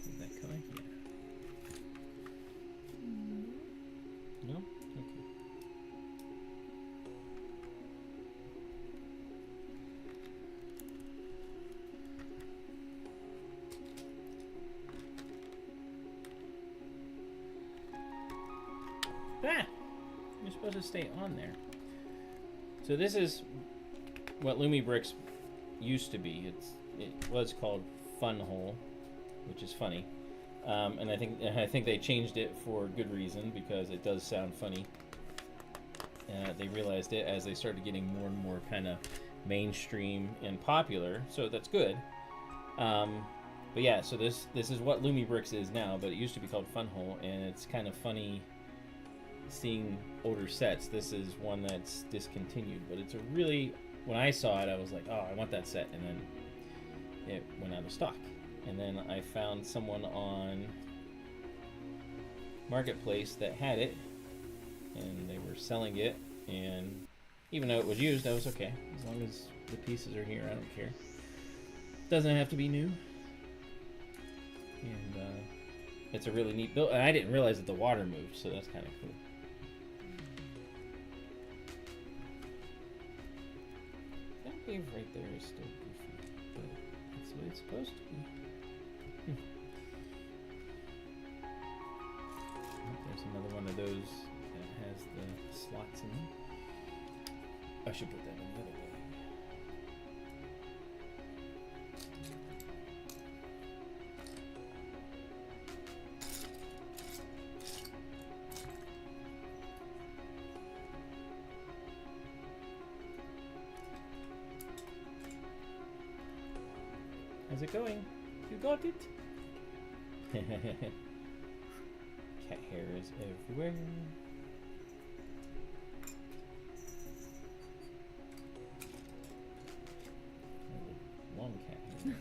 Is that coming? Yeah. No? Okay. Ah! You're supposed to stay on there. So this is what Lumi Bricks used to be. It was called Fun Hole, which is funny, and I think they changed it for good reason because it does sound funny. They realized it as they started getting more and more kind of mainstream and popular, so that's good. But yeah, so this is what Lumi Bricks is now, but it used to be called Fun Hole, and it's kind of funny seeing older sets. This is one that's discontinued, but it's a really, when I saw it I was like, oh, I want that set, and then it went out of stock, and then I found someone on Marketplace that had it, and they were selling it, and even though it was used, I was okay, as long as the pieces are here, I don't care. Doesn't have to be new. And it's a really neat build, and I didn't realize that the water moved, so that's kind of cool. That wave right there is still goofy, but that's what it's supposed to be. There's another one of those that has the slots in them. I should put that in the other way. How's it going? You got it? Cat hair is everywhere. Long cat hair.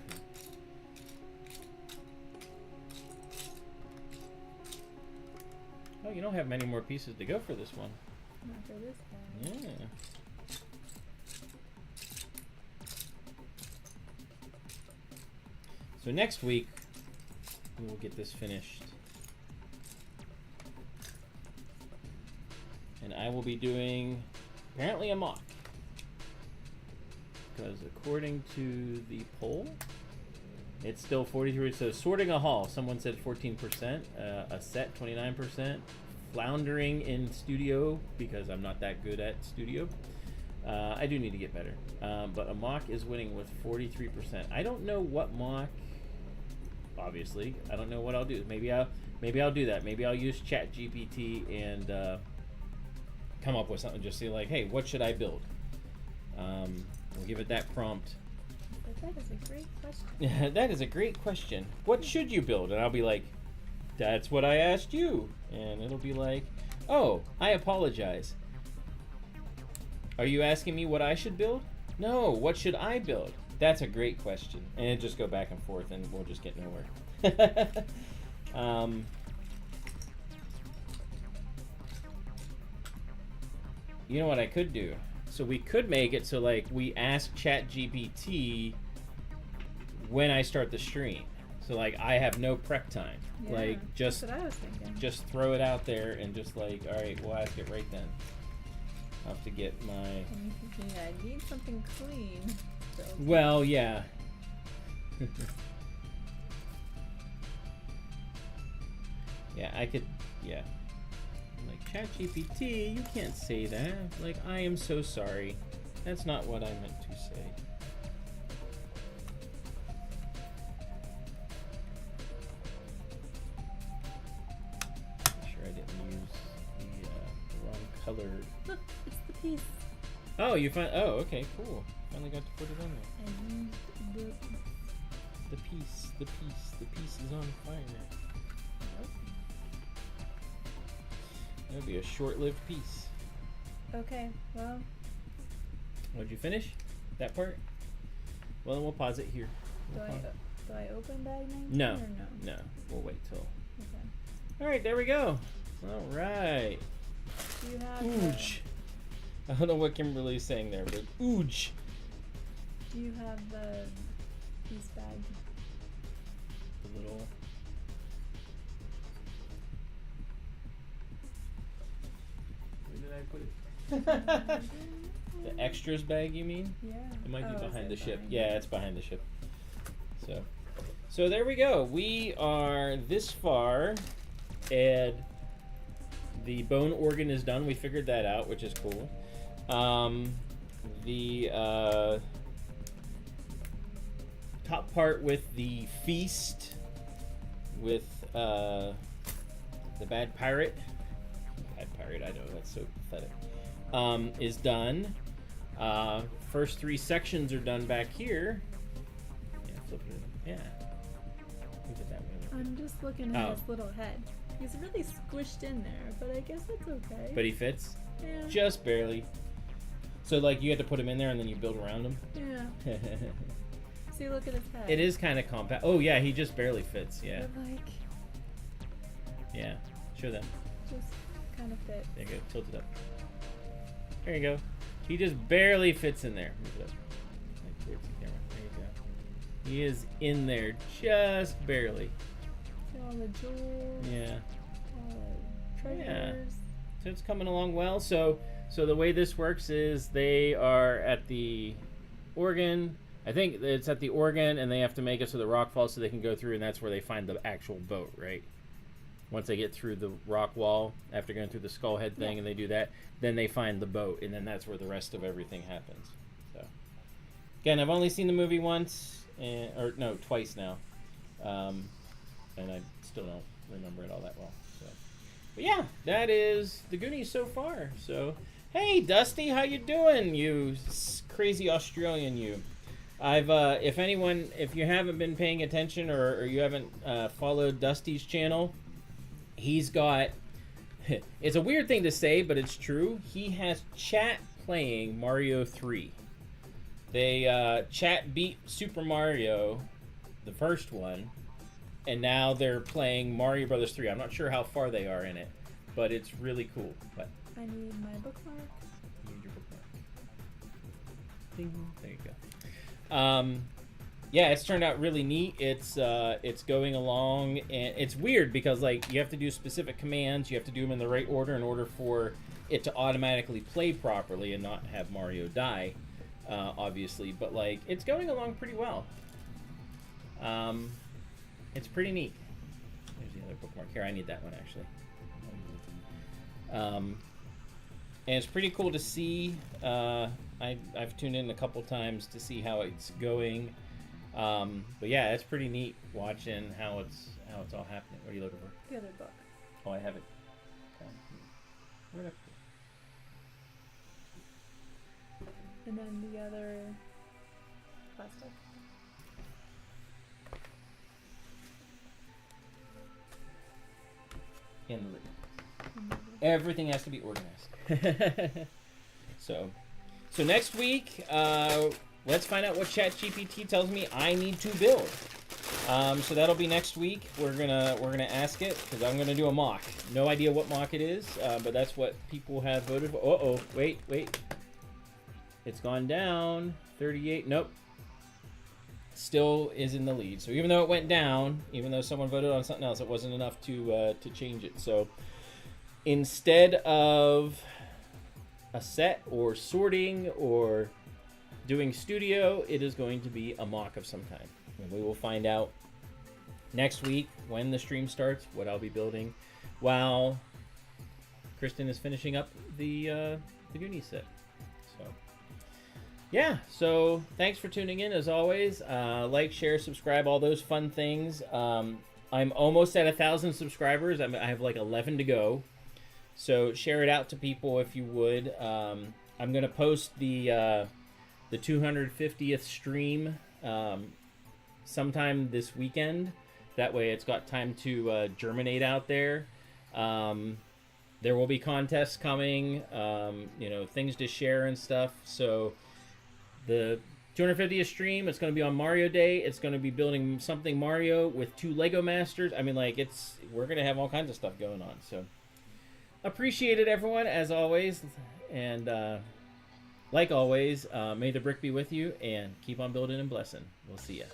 Oh, you don't have many more pieces to go for this one. Not for this one. Yeah. So next week, we will get this finished. And I will be doing, apparently, a mock. Because according to the poll, it's still 43. So sorting a haul, someone said 14%. A set, 29%. Floundering in studio, because I'm not that good at studio. I do need to get better. But a mock is winning with 43%. I don't know what mock... Obviously, I don't know what I'll do. Maybe I'll do that. Maybe I'll use ChatGPT and come up with something. Just say like, hey, what should I build? We'll give it that prompt. But that is a great question. That is a great question. What should you build? And I'll be like, that's what I asked you. And it'll be like, oh, I apologize. Are you asking me what I should build? No, what should I build? That's a great question, and it just go back and forth, and we'll just get nowhere. You know what I could do? So we could make it so like we ask ChatGPT when I start the stream. So like I have no prep time. Yeah, Like just that's what I was thinking. just throw it out there and just like, all right, we'll ask it right then. I'll have to get my. And you're thinking, I need something clean. So Well, yeah. Yeah, I could. Yeah. Like ChatGPT, you can't say that. Like, I am so sorry. That's not what I meant to say. Make sure I didn't use the wrong colored. look, it's the piece. Oh, you find. Oh, okay, cool. Finally got to put it in there. I used the The piece is on fire. nope. That'll be a short-lived piece. Okay, well, Would you finish that part? Well, then we'll pause it here. do I open bag 19 No. or no? No, we'll wait till. Okay. All right, there we go. All right. Do you have Ooge. I don't know what Kimberly's saying there, but ooge. do you have the piece bag? The little. Where did I put it? The extras bag, you mean? Yeah. It might be Oh, is behind it the ship. behind Yeah, it? it's behind the ship. So there we go. We are this far, and the bone organ is done. We figured that out, which is cool. The top part with the feast with the bad pirate. Bad pirate, I know, that's so pathetic. Is done. First 3 sections are done back here. Yeah, flip it. Yeah. Move it that way. I'm just looking at Oh. his little head. He's really squished in there, but I guess that's okay. But he fits yeah. just barely. So like you have to put him in there and then you build around him. Yeah. See, look at his head. It is kind of compact. Oh yeah, he just barely fits. Yeah. But like, Yeah. Show them. just kind of fit. There you go. Tilt it up. There you go. He just barely fits in there. Move it up. Like towards the camera. There you go. He is in there just barely. See all the jewels. Yeah. All the treasures. So it's coming along well. So the way this works is they are at the organ. I think it's at the organ, and they have to make it so the rock falls so they can go through, and that's where they find the actual boat, right? Once they get through the rock wall, after going through the skull head thing, and they do that, then they find the boat, and then that's where the rest of everything happens. So, again, I've only seen the movie once, or no, twice now, and I still don't remember it all that well. So, but yeah, that is the Goonies so far. So, hey, Dusty, how you doing? You crazy Australian, you. I've if you haven't been paying attention or you haven't followed Dusty's channel, he's got, it's a weird thing to say, but it's true. He has chat playing Mario 3. They chat beat Super Mario, the first one, and now they're playing Mario Brothers 3. I'm not sure how far they are in it, but it's really cool. But I need my bookmark. need your bookmark. Ding. There you go. Yeah, it's turned out really neat. It's going along, and it's weird because like you have to do specific commands. You have to do them in the right order in order for it to automatically play properly and not have Mario die, obviously. But like it's going along pretty well. It's pretty neat. There's the other bookmark here. I need that one actually. And it's pretty cool to see. I've tuned in a couple times to see how it's going. But yeah, it's pretty neat watching how it's all happening. What are you looking for? The other book. Oh, I have it. Right up And then the other plastic. here. In the lid. Everything has to be organized. So next week let's find out what ChatGPT tells me I need to build. So that'll be next week. We're gonna ask it because I'm gonna do a mock. No idea what mock it is, but that's what people have voted for. Uh-oh, wait. It's gone down. 38. Nope. Still is in the lead. So even though it went down, even though someone voted on something else, it wasn't enough to change it. So instead of a set or sorting or doing studio, it is going to be a mock of some kind. And we will find out next week when the stream starts what I'll be building while Kristin is finishing up the Goonies set. So yeah, so thanks for tuning in as always. Like, share, subscribe, all those fun things. I'm almost at 1,000 subscribers. I have like 11 to go. So share it out to people if you would. I'm gonna post the 250th stream sometime this weekend. That way it's got time to germinate out there. There will be contests coming, things to share and stuff. So the 250th stream, it's going to be on Mario Day. It's going to be building something Mario with 2 Lego Masters. I mean, like, we're going to have all kinds of stuff going on. So appreciate it, everyone, as always. And like always, may the brick be with you, and keep on building and blessing. We'll see ya.